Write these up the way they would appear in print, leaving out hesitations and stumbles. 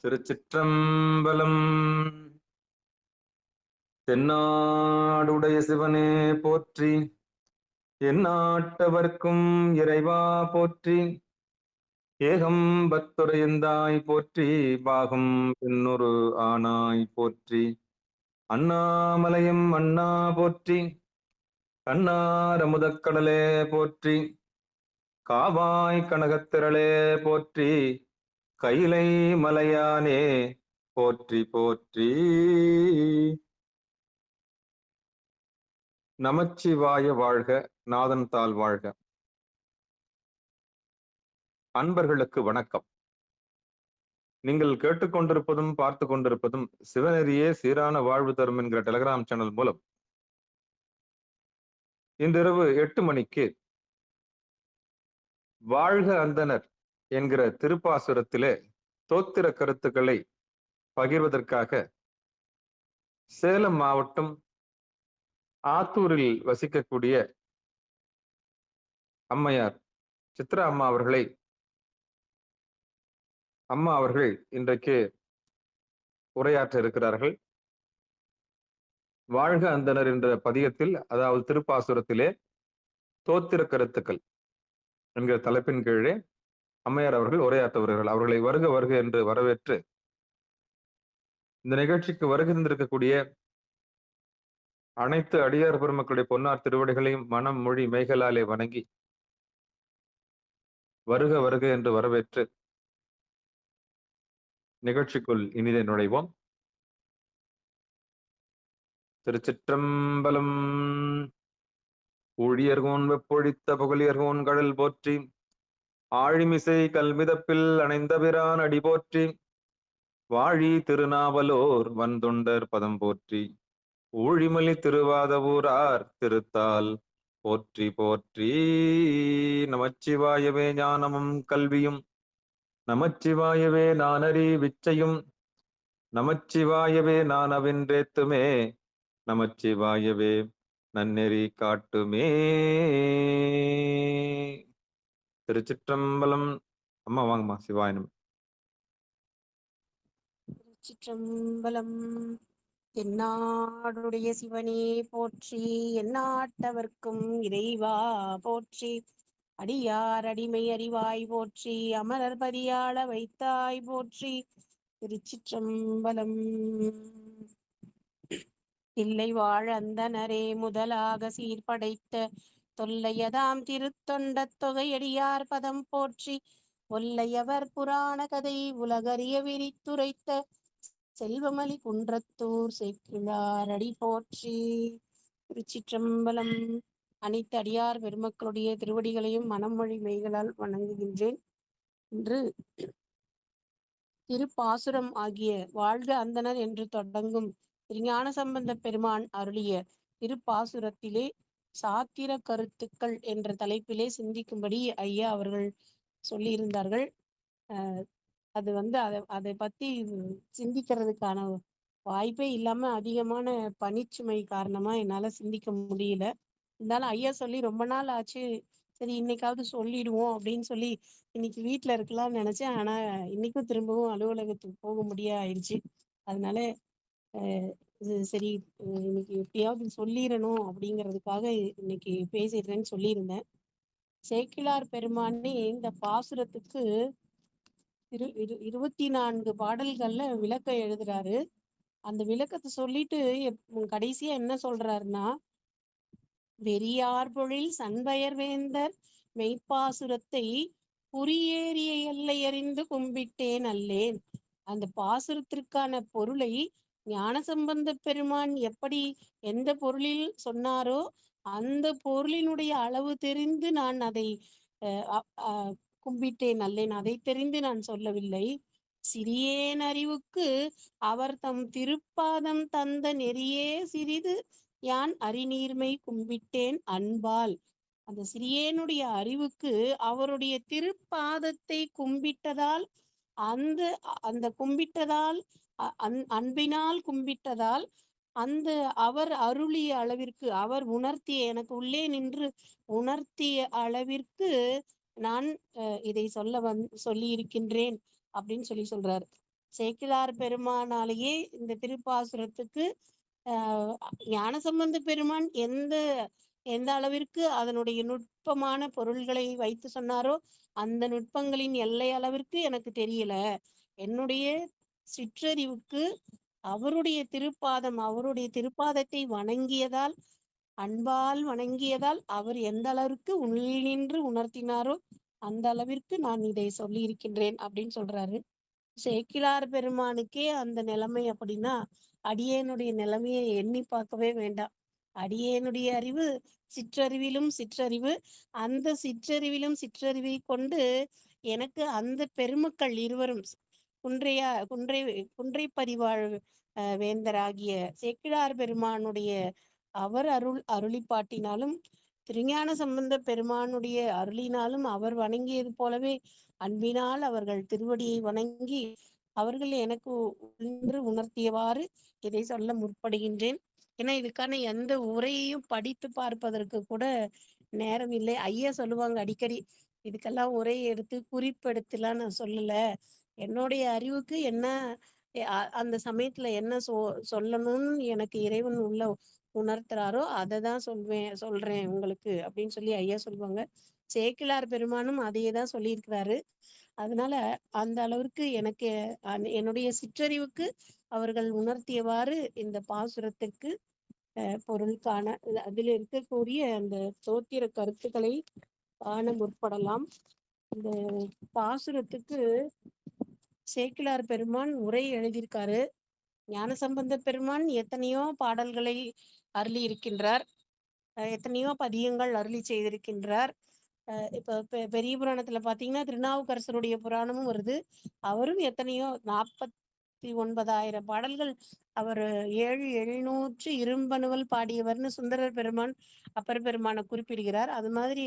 திருச்சிற்றம்பலம். தென்னாடுடைய சிவனே போற்றி, எந்நாட்டவர்க்கும் இறைவா போற்றி. ஏகம்பத்துரையந்தாய் போற்றி, பாகம் பெண்ணொரு ஆனாய் போற்றி. அண்ணாமலையும் அண்ணா போற்றி, கண்ணாரமுதக்கடலே போற்றி. காவாய் கனகத்திரளே போற்றி, கைலை மலையானே போற்றி போற்றி. நமச்சிவாய வாழ்க, நாதன் தாள் வாழ்க. அன்பர்களுக்கு வணக்கம். நீங்கள் கேட்டுக்கொண்டிருப்பதும் பார்த்து கொண்டிருப்பதும் சிவநெறியே சீரான வாழ்வு தரும் என்கிற டெலிகிராம் சேனல் மூலம் இன்றிரவு 8 மணிக்கு வாழ்க அந்தனர் என்கிற திருப்பாசுரத்திலே தோத்திர கருத்துக்களை பகிர்வதற்காக சேலம் மாவட்டம் ஆத்தூரில் வசிக்கக்கூடிய அம்மையார் சித்ரா அம்மா அவர்கள் இன்றைக்கு உரையாற்ற இருக்கிறார்கள். வாழ்க அந்தனர் என்ற பதியத்தில், அதாவது திருப்பாசுரத்திலே தோத்திர கருத்துக்கள் என்கிற தலைப்பின் கீழே அம்மையார் அவர்கள் உரையாற்ற வருகிறார்கள். அவர்களை வருக வருக என்று வரவேற்று இந்த நிகழ்ச்சிக்கு வருகின்றிருக்கக்கூடிய அனைத்து அடியார் பெருமக்களுடைய பொன்னார் திருவடிகளையும் மனம் மொழி மெய்களாலே வணங்கி வருக வருக என்று வரவேற்று நிகழ்ச்சிக்குள் இனிதே நுழைவோம். திருச்சிற்றம்பலம். ஊழியர்கோன் வெப்பொழித்த புகழியர்கோன் கடல் போற்றி, ஆழிமிசை கல்மிதப்பில் அணைந்த பிரான் அடி போற்றி, வாழி திருநாவலோர் வந்தொண்டர் பதம் போற்றி, ஊழிமலி திருவாதவூரார் திருத்தால் போற்றி போற்றி. நமச்சிவாயவே ஞானமும் கல்வியும், நமச்சிவாயவே நானறி விச்சையும், நமச்சிவாயவே நான் அவின்றேத்துமே, நமச்சிவாயவே நன்னெறி காட்டுமே. திருச்சிற்றம்பலம். அம்மா வாங்கம்மா. சிவாயனம். திருச்சிற்றம்பலம். தென்னாடுடைய சிவனே போற்றி, எந்நாட்டவர்க்கும் இறைவா போற்றி. அடியார் அடிமை அறிவாய் போற்றி, அமரர் பரியாள வைத்தாய் போற்றி. திருச்சிற்றம்பலம். இல்லை வாழ அந்தனரே முதலாக சீர்படைத்த தொல்லையதாம் திருத்தொண்ட தொகையடியார் பதம் போற்றி. ஒல்லையவர் புராண கதை உலகறிய விரித்துரைத்த செல்வமலி குன்றத்தூர் சேக்கிழார் அடி போற்றி. திருச்சிற்றம்பலம். அனைத்து அடியார் பெருமக்களுடைய திருவடிகளையும் மனமொழி மெய்களால் வணங்குகின்றேன். இன்று திருப்பாசுரம் ஆகிய வாழ்க அந்தனர் என்று தொடங்கும் திருஞான சம்பந்த பெருமான் அருளிய திருப்பாசுரத்திலே சாத்திர கருத்துக்கள் என்ற தலைப்பிலே சிந்திக்கும்படி ஐயா அவர்கள் சொல்லியிருந்தார்கள். அது அதை பத்தி சிந்திக்கிறதுக்கான வாய்ப்பே இல்லாம அதிகமான பணிச்சுமை காரணமா என்னால சிந்திக்க முடியல. இருந்தாலும் ஐயா சொல்லி ரொம்ப நாள் ஆச்சு, சரி இன்னைக்காவது சொல்லிடுவோம் அப்படின்னு சொல்லி இன்னைக்கு வீட்டுல இருக்கலாம்னு நினைச்சேன். ஆனா இன்னைக்கும் திரும்பவும் அலுவலகத்துக்கு போக முடியாயிருச்சு. அதனால சரி இன்னைக்கு எப்படியாவது சொல்லிடணும் அப்படிங்கிறதுக்காக இன்னைக்கு பேசிடுறேன்னு சொல்லியிருந்தேன். சேக்கிழார் பெருமானே இந்த பாசுரத்துக்கு 24 பாடல்கள்ல விளக்கம் எழுதுறாரு. அந்த விளக்கத்தை சொல்லிட்டு கடைசியா என்ன சொல்றாருன்னா, வெறியார் பொழில் சண்பயர் வேந்தர் மெய்ப்பாசுரத்தை குறியேறிய எல்லை அறிந்து கும்பிட்டேன் அல்லேன். அந்த பாசுரத்திற்கான பொருளை ஞானசம்பந்த பெருமான் எப்படி எந்த பொருளில் சொன்னாரோ அந்த பொருளினுடைய அளவு தெரிந்து நான் அதை கும்பிட்டேன் அல்லேன். அதை தெரிந்து நான் சொல்லவில்லை. சிறியேன் அறிவுக்கு அவர் தம் திருப்பாதம் தந்த நெறியே சிறிது யான் அறிநீர்மை கும்பிட்டேன் அன்பால். அந்த சிறியேனுடைய அறிவுக்கு அவருடைய திருப்பாதத்தை கும்பிட்டதால், அந்த அந்த கும்பிட்டதால் அன்பினால் கும்பிட்டதால், அந்த அவர் அருளிய அளவிற்கு, அவர் உணர்த்திய, எனக்கு உள்ளே நின்று உணர்த்திய அளவிற்கு நான் இதை சொல்லி இருக்கின்றேன் அப்படின்னு சொல்றாரு. சேக்கிழார் பெருமானாலேயே இந்த திருப்பாசுரத்துக்கு ஆஹ் ஞானசம்பந்த பெருமான் எந்த எந்த அளவிற்கு அதனுடைய நுட்பமான பொருள்களை வைத்து சொன்னாரோ அந்த நுட்பங்களின் எல்லை அளவிற்கு எனக்கு தெரியல. என்னுடைய சிற்றறிவுக்கு அவருடைய திருப்பாதத்தை வணங்கியதால், அன்பால் வணங்கியதால் அவர் எந்த அளவிற்கு உள்ளினின்று உணர்த்தினாரோ அந்த அளவிற்கு நான் இதை சொல்லி இருக்கின்றேன் அப்படின்னு சொல்றாரு. சேக்கிழார் பெருமானுக்கே அந்த நிலைமை அப்படின்னா அடியேனுடைய நிலைமையை எண்ணி பார்க்கவே வேண்டாம். அடியேனுடைய அறிவு சிற்றறிவிலும் சிற்றறிவு. அந்த சிற்றறிவிலும் சிற்றறிவை கொண்டு எனக்கு அந்த பெருமக்கள் இருவரும் குன்றை பதிவாழ் வேந்தராகிய சேக்கிழார் பெருமானுடைய அவர் அருளிப்பாட்டினாலும், திருஞான சம்பந்த பெருமானுடைய அருளினாலும் அவர் வணங்கியது போலவே அன்பினால் அவர்கள் திருவடியை வணங்கி அவர்கள் எனக்கு உணர்த்தியவாறு இதை சொல்ல முற்படுகின்றேன். ஏன்னா இதுக்கான எந்த உரையையும் படித்து பார்ப்பதற்கு கூட நேரம் இல்லை. ஐயா சொல்லுவாங்க அடிக்கடி, இதுக்கெல்லாம் உரை எடுத்து குறிப்பெடுத்துலாம் நான் சொல்லல, என்னுடைய அறிவுக்கு என்ன அந்த சமயத்துல என்ன சொல்லணும்னு எனக்கு இறைவன் உள்ள உணர்த்துறாரோ அதை தான் சொல்றேன் உங்களுக்கு அப்படின்னு சொல்லி ஐயா சொல்லுவாங்க. சேக்கிழார் பெருமானும் அதையே தான் சொல்லியிருக்கிறாரு. அதனால அந்த அளவிற்கு எனக்கு என்னுடைய சிற்றறிவுக்கு அவர்கள் உணர்த்தியவாறு இந்த பாசுரத்திற்கு பொருள் காண அதில் இருக்கக்கூடிய அந்த சோத்திர கருத்துக்களை காண முற்படலாம். இந்த பாசுரத்துக்கு சேக்கிழார் பெருமான் உரை எழுதியிருக்காரு. ஞானசம்பந்த பெருமான் எத்தனையோ பாடல்களை அருளி இருக்கின்றார், எத்தனையோ பதியங்கள் அருளி செய்திருக்கின்றார். இப்போ பெரிய புராணத்துல பாத்தீங்கன்னா திருநாவுக்கரசருடைய புராணமும் வருது. அவரும் எத்தனையோ 49,000 பாடல்கள், அவர் 7,700 இரும்பனுவல் பாடியவர்னு சுந்தரர் பெருமான் அப்பர் பெருமானை குறிப்பிடுகிறார். அது மாதிரி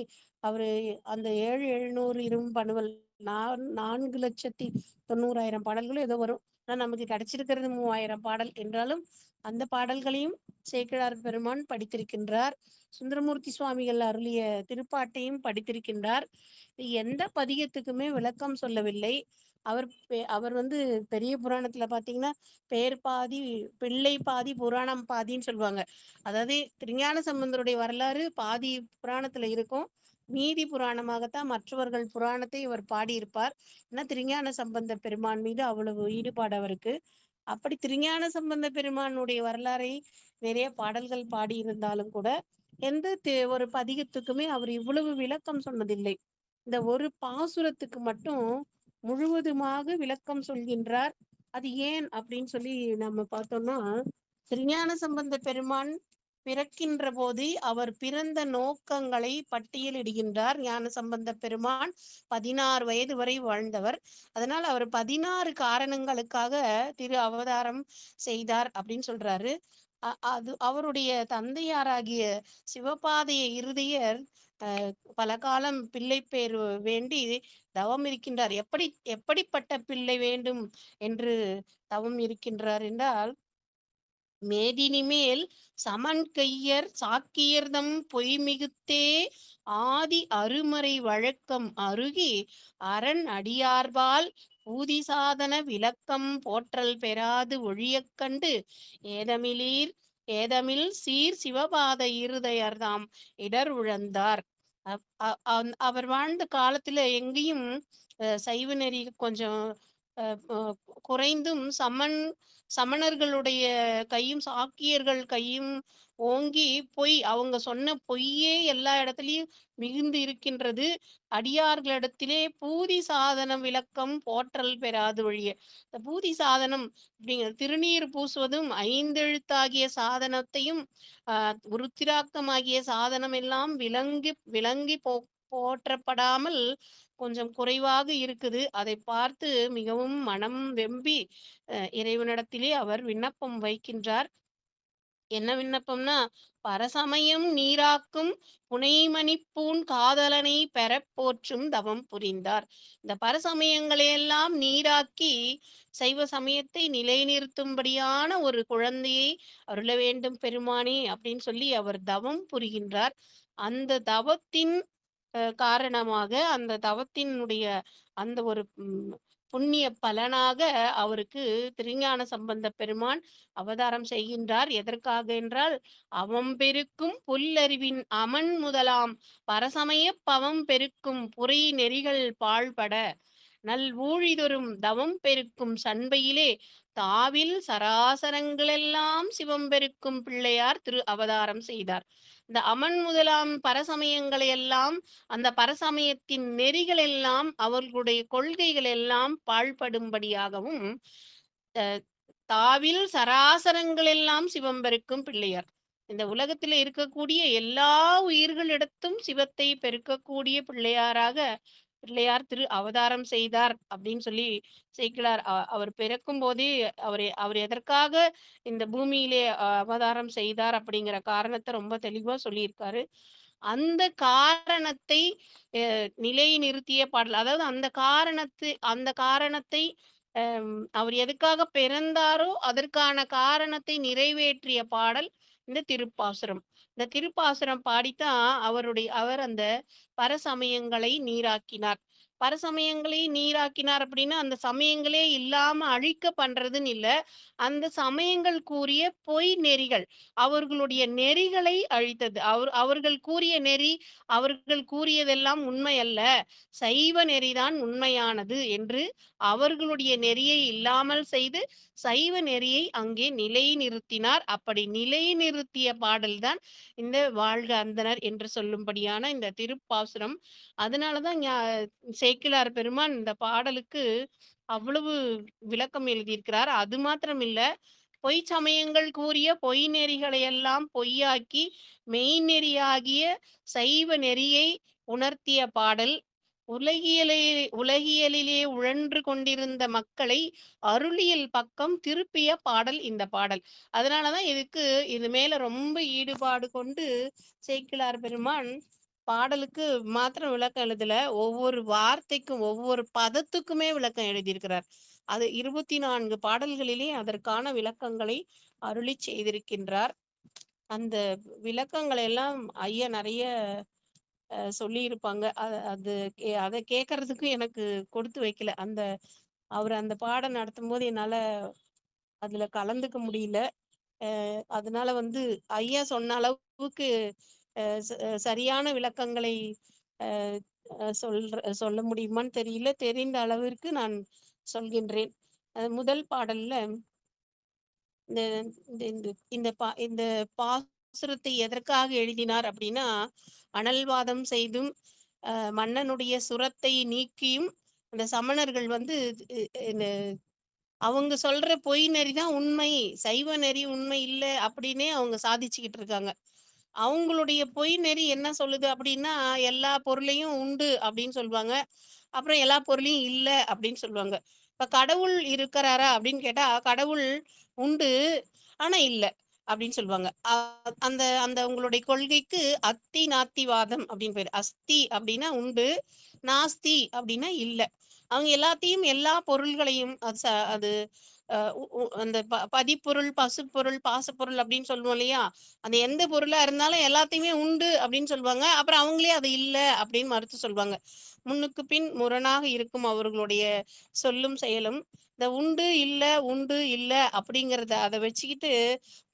அவரு அந்த 7,700 இரும்பனுவல் 4,90,000 பாடல்களும் ஏதோ வரும். ஆனா நமக்கு கிடைச்சிருக்கிறது 3,000 பாடல் என்றாலும் அந்த பாடல்களையும் சேக்கிழார் பெருமான் படித்திருக்கின்றார். சுந்தரமூர்த்தி சுவாமிகள் அருளிய திருப்பாட்டையும் படித்திருக்கின்றார். எந்த பதிகத்துக்குமே விளக்கம் சொல்லவில்லை. அவர் பெரிய புராணத்துல பாத்தீங்கன்னா பேர் பாதி பிள்ளை பாதி புராணம் பாதின்னு சொல்லுவாங்க. அதாவது திருஞான சம்பந்தருடைய வரலாறு பாதி புராணத்துல இருக்கும், மீதி புராணமாகத்தான் மற்றவர்கள் புராணத்தை இவர் பாடியிருப்பார். ஏன்னா திருஞான சம்பந்த பெருமான் மீது அவ்வளவு ஈடுபாடு அவருக்கு. அப்படி திருஞான சம்பந்த பெருமானுடைய வரலாறை நிறைய பாடல்கள் பாடியிருந்தாலும் கூட எந்த ஒரு பதிகத்துக்குமே அவர் இவ்வளவு விளக்கம் சொன்னதில்லை. இந்த ஒரு பாசுரத்துக்கு மட்டும் முழுவதுமாக விளக்கம் சொல்கின்றார். அது ஏன் அப்படின்னு சொல்லி நம்ம பார்த்தோம்னா, திருஞான சம்பந்த பெருமான் பிறக்கின்ற போது அவர் பிறந்த நோக்கங்களை பட்டியலிடுகின்றார். ஞான சம்பந்த பெருமான் 16 வயது வரை வாழ்ந்தவர். அதனால் அவர் 16 காரணங்களுக்காக திரு அவதாரம் செய்தார் அப்படின்னு சொல்றாரு. அது அவருடைய தந்தையாராகிய சிவபாதைய இருதயர் பல காலம் பிள்ளை பேர் வேண்டி தவம் இருக்கின்றார். எப்படிப்பட்ட பிள்ளை வேண்டும் என்று தவம் இருக்கின்றார் என்றால், மேதினி மேல் சமன் கையர் சாக்கியர்தம் பொய்மிகுத்தே ஆதி அருமறை வழக்கம் அருகி அரண் அடியார்பால் ஊதி சாதன விளக்கம் போற்றல் பெறாது ஒழியக் கண்டு ஏதமிலீர் ஏதமில் சீர் சிவபாத இருதயர்தாம் இடர் உழந்தார். அவர் வாழ்ந்த காலத்துல எங்கேயும் சைவ நெறி கொஞ்சம் குறைந்தும் சமணர்களுடைய கையும் சாக்கியர்கள் கையும் ஓங்கி அவங்க சொன்ன பொய்யே எல்லா இடத்துலயும் மிகுந்து இருக்கின்றது. அடியார்களிடத்திலே பூதி சாதனம் விளக்கம் போற்றல் பெறாது ஒழிய, இந்த பூதி சாதனம் அப்படிங்கிற திருநீர் பூசுவதும் 5 எழுத்தாகிய சாதனத்தையும் உருத்திராக்கமாகிய சாதனம் எல்லாம் விளங்கி விளங்கி போற்றப்படாமல் கொஞ்சம் குறைவாக இருக்குது. அதை பார்த்து மிகவும் மனம் வெம்பி இறைவனிடத்திலே அவர் விண்ணப்பம் வைக்கின்றார். என்ன விண்ணப்பம்னா, பரசமயம் நீராக்கும் புனைமணிப்பூன் காதலனை பெற போற்றும் தவம் புரிந்தார். இந்த பரசமயங்களையெல்லாம் நீராக்கி சைவ சமயத்தை நிலைநிறுத்தும்படியான ஒரு குழந்தையை அருள வேண்டும் பெருமானே அப்படின்னு சொல்லி அவர் தவம் புரிகின்றார். அந்த தவத்தின் காரணமாக அந்த தவத்தினுடைய அந்த ஒரு புண்ணிய பலனாக அவருக்கு திருஞான சம்பந்த பெருமான் அவதாரம் செய்கின்றார். எதற்காக என்றால், அவம் பெருக்கும் புல்லறிவின் அமன் முதலாம் பரசமயப் பவம் பெருக்கும் புரை நெறிகள் பாழ்பட நல் ஊழிதொறும் தவம் பெருக்கும் சண்பையிலே தாவில் சராசரங்களெல்லாம் சிவம் பெருக்கும் பிள்ளையார் திரு அவதாரம் செய்தார். இந்த அமன் முதலாம் பரசமயங்களை எல்லாம், அந்த பரசமயத்தின் நெறிகள் எல்லாம், அவர்களுடைய கொள்கைகள் எல்லாம் பாழ்படும்படியாகவும் தாவில் சராசரங்கள் எல்லாம் சிவம் பெருக்கும் பிள்ளையார். இந்த உலகத்திலே இருக்கக்கூடிய எல்லா உயிர்களிடத்தும் சிவத்தை பெருக்கக்கூடிய பிள்ளையார் திரு அவதாரம் செய்தார் அப்படின்னு சொல்லி சேக்கிழார் அவர் பிறக்கும் போதே அவர் எதற்காக இந்த பூமியிலே அவதாரம் செய்தார் அப்படிங்கிற காரணத்தை ரொம்ப தெளிவா சொல்லியிருக்காரு. அந்த காரணத்தை நிலைநிறுத்திய பாடல். அதாவது அந்த காரணத்தை அவர் எதுக்காக பிறந்தாரோ அதற்கான காரணத்தை நிறைவேற்றிய பாடல் இந்த திருப்பாசுரம். இந்த திருப்பாசுரம் பாடித்தான் அவர் அந்த பரசமயங்களை நீராக்கினார். பரசமயங்களை நீராக்கினார் அப்படின்னா அந்த சமயங்களே இல்லாம அழிக்க பண்றதுன்னு இல்ல. அந்த சமயங்கள் கூறிய பொய் நெறிகள், அவர்களுடைய நெறிகளை அழித்தது. அவர்கள் கூறிய நெறி, அவர்கள் கூறியதெல்லாம் உண்மை அல்ல, சைவ நெறிதான் உண்மையானது என்று அவர்களுடைய நெறியை இல்லாமல் செய்து சைவ நெறியை அங்கே நிலைநிறுத்தினார். அப்படி நிலைநிறுத்திய பாடல்தான் இந்த வாழ்க அந்தணர் என்று சொல்லும்படியான இந்த திருப்பாசுரம். அதனாலதான் சேக்கிழார் பெருமான் இந்த பாடலுக்கு அவ்வளவு விளக்கம் எழுதியிருக்கிறார். அது மாத்திரம் இல்ல, பொய் சமயங்கள் கூறிய பொய் நெறிகளை எல்லாம் பொய்யாக்கி மெய்நெறியாகிய சைவ நெறியை உணர்த்திய பாடல். உலகியலிலே உழன்று கொண்டிருந்த மக்களை அருளியல் பக்கம் திருப்பிய பாடல் இந்த பாடல். அதனாலதான் இது மேல ரொம்ப ஈடுபாடு கொண்டு சேக்கிழார் பெருமான் பாடலுக்கு மாத்திரம் விளக்கம் எழுதல, ஒவ்வொரு வார்த்தைக்கும் ஒவ்வொரு பதத்துக்குமே விளக்கம் எழுதியிருக்கிறார். அது 24 பாடல்களிலே அதற்கான விளக்கங்களை அருளி செய்திருக்கின்றார். அந்த விளக்கங்களை எல்லாம் ஐயா நிறைய சொல்லியிருப்பாங்க. அதை கேட்கறதுக்கு எனக்கு கொடுத்து வைக்கல. அவர் அந்த பாடம் நடத்தும் போது என்னால அதுல கலந்துக்க முடியல. அதனால ஐயா சொன்ன அளவுக்கு சரியான விளக்கங்களை சொல்ல முடியுமான்னு தெரியல. தெரிந்த அளவிற்கு நான் சொல்கின்றேன். முதல் பாடல்ல இந்த பாசுரத்தை எதற்காக எழுதினார் அப்படின்னா, அனல்வாதம் செய்தும் மன்னனுடைய சுரத்தை நீக்கியும் அந்த சமணர்கள் அவங்க சொல்ற பொய் நெறிதான் உண்மை, சைவ நெறி உண்மை இல்லை அப்படின்னே அவங்க சாதிச்சுக்கிட்டு இருக்காங்க. அவங்களுடைய பொய் நெறி என்ன சொல்லுது அப்படின்னா, எல்லா பொருளையும் உண்டு அப்படின்னு சொல்லுவாங்க, அப்புறம் எல்லா பொருளையும் இல்லை அப்படின்னு சொல்லுவாங்க. இப்ப கடவுள் இருக்கிறாரா அப்படின்னு கேட்டா, கடவுள் உண்டு ஆனா இல்ல அப்படின்னு சொல்லுவாங்க. அந்த அந்த உங்களுடைய கொள்கைக்கு அத்தி நாத்திவாதம் அப்படின்னு பேரு. அஸ்தி அப்படின்னா உண்டு, நாஸ்தி அப்படின்னா இல்ல. அவங்க எல்லாத்தையும் எல்லா பொருள்களையும் அது அந்த பதிப்பொருள், பசுப்பொருள், பாசப்பொருள் அப்படின்னு சொல்லுவோம் இல்லையா, அந்த எந்த பொருளா இருந்தாலும் எல்லாத்தையுமே உண்டு அப்படின்னு சொல்லுவாங்க. அப்புறம் அவங்களே அது இல்ல அப்படின்னு மறுத்து சொல்லுவாங்க. முன்னுக்கு பின் முரணாக இருக்கும் அவர்களுடைய சொல்லும் செயலும். இந்த உண்டு இல்ல அப்படிங்கிறத அதை வச்சுக்கிட்டு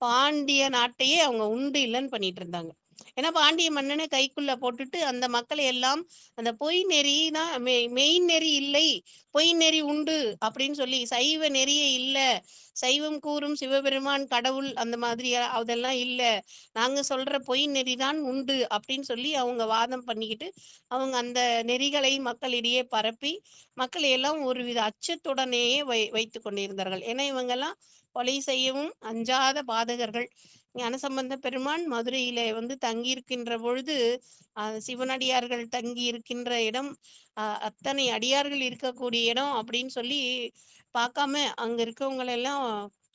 பாண்டிய நாட்டையே அவங்க உண்டு இல்லைன்னு பண்ணிட்டு இருந்தாங்க. ஏன்னா பாண்டிய மன்னனை கைக்குள்ள போட்டுட்டு அந்த மக்களை எல்லாம் அந்த பொய் நெறினா மெய் நெறி இல்லை, பொய் நெறி உண்டு அப்படின்னு சொல்லி, சைவ நெறியே இல்ல, சைவம் கூறும் சிவபெருமான் கடவுள் அந்த மாதிரி அதெல்லாம் இல்ல, நாங்க சொல்ற பொய் நெறிதான் உண்டு அப்படின்னு சொல்லி அவங்க வாதம் பண்ணிக்கிட்டு அவங்க அந்த நெறிகளை மக்களிடையே பரப்பி மக்களை எல்லாம் ஒருவித அச்சத்துடனேயே வைத்து கொண்டிருந்தார்கள். ஏன்னா இவங்கெல்லாம் கொலை செய்யவும் அஞ்சாத பாதகர்கள். ஞானசம்பந்த பெருமான் மதுரையில தங்கியிருக்கின்ற பொழுது சிவனடியார்கள் தங்கி இருக்கின்ற இடம், அத்தனை அடியார்கள் இருக்கக்கூடிய இடம் அப்படின்னு சொல்லி பார்க்காம அங்க இருக்கவங்களெல்லாம்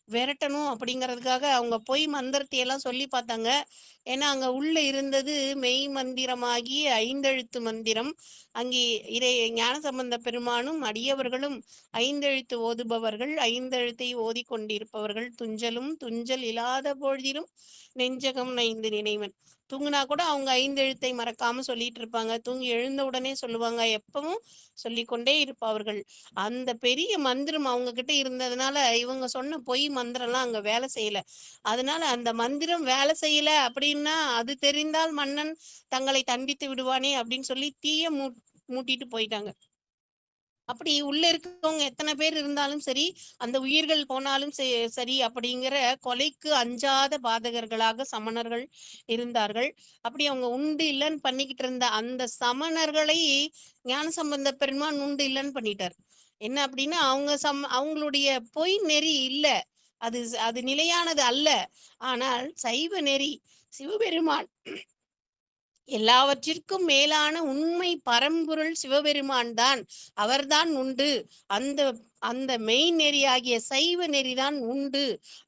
விரட்டணும் அப்படிங்கிறதுக்காக அவங்க பொய் மந்திரத்தை எல்லாம் சொல்லி பார்த்தாங்க. ஏன்னா அங்க உள்ள இருந்தது மெய் மந்திரமாகிய ஐந்தெழுத்து மந்திரம். அங்கே ஞானசம்பந்த பெருமானும் அடியவர்களும் ஐந்தெழுத்து ஓதுபவர்கள், ஐந்தெழுத்தை ஓதிக்கொண்டிருப்பவர்கள். துஞ்சல் இல்லாத பொழுதிலும் நெஞ்சகம் நைந்து நினைவன். தூங்குனா கூட அவங்க 5 எழுத்தை மறக்காம சொல்லிட்டு இருப்பாங்க. தூங்கி எழுந்த உடனே சொல்லுவாங்க. எப்பவும் சொல்லிக்கொண்டே இருப்பார்கள். அந்த பெரிய மந்திரம் அவங்க கிட்ட இருந்ததுனால, இவங்க சொன்ன பொய் மந்திரம்லாம் அங்க வேலை செய்யல. அதனால அந்த மந்திரம் வேலை செய்யல அப்படின்னா, அது தெரிந்தால் மன்னன் தங்களை தண்டித்து விடுவானே அப்படின்னு சொல்லி தீய மூட்டிட்டு போயிட்டாங்க. அப்படி உள்ள இருக்கவங்க எத்தனை பேர் இருந்தாலும் சரி, அந்த உயிர்கள் போனாலும் சரி அப்படிங்கிற கொலைக்கு அஞ்சாத பாதகர்களாக சமணர்கள் இருந்தார்கள். அப்படி அவங்க உண்டு இல்லைன்னு பண்ணிக்கிட்டு இருந்த அந்த சமணர்களை ஞானசம்பந்த பெருமான் உண்டு இல்லைன்னு பண்ணிட்டார். என்ன அப்படின்னா, அவங்களுடைய பொய் நெறி இல்ல. அது அது நிலையானது அல்ல. ஆனால் சைவ நெறி சிவபெருமான் எல்லாவற்றிற்கும் மேலான உண்மை பரம்பொருள் சிவபெருமான் தான். அவர்தான் உண்டு. அந்த அந்த மெய் நெறியாகிய சைவ நெறிதான் உண்டு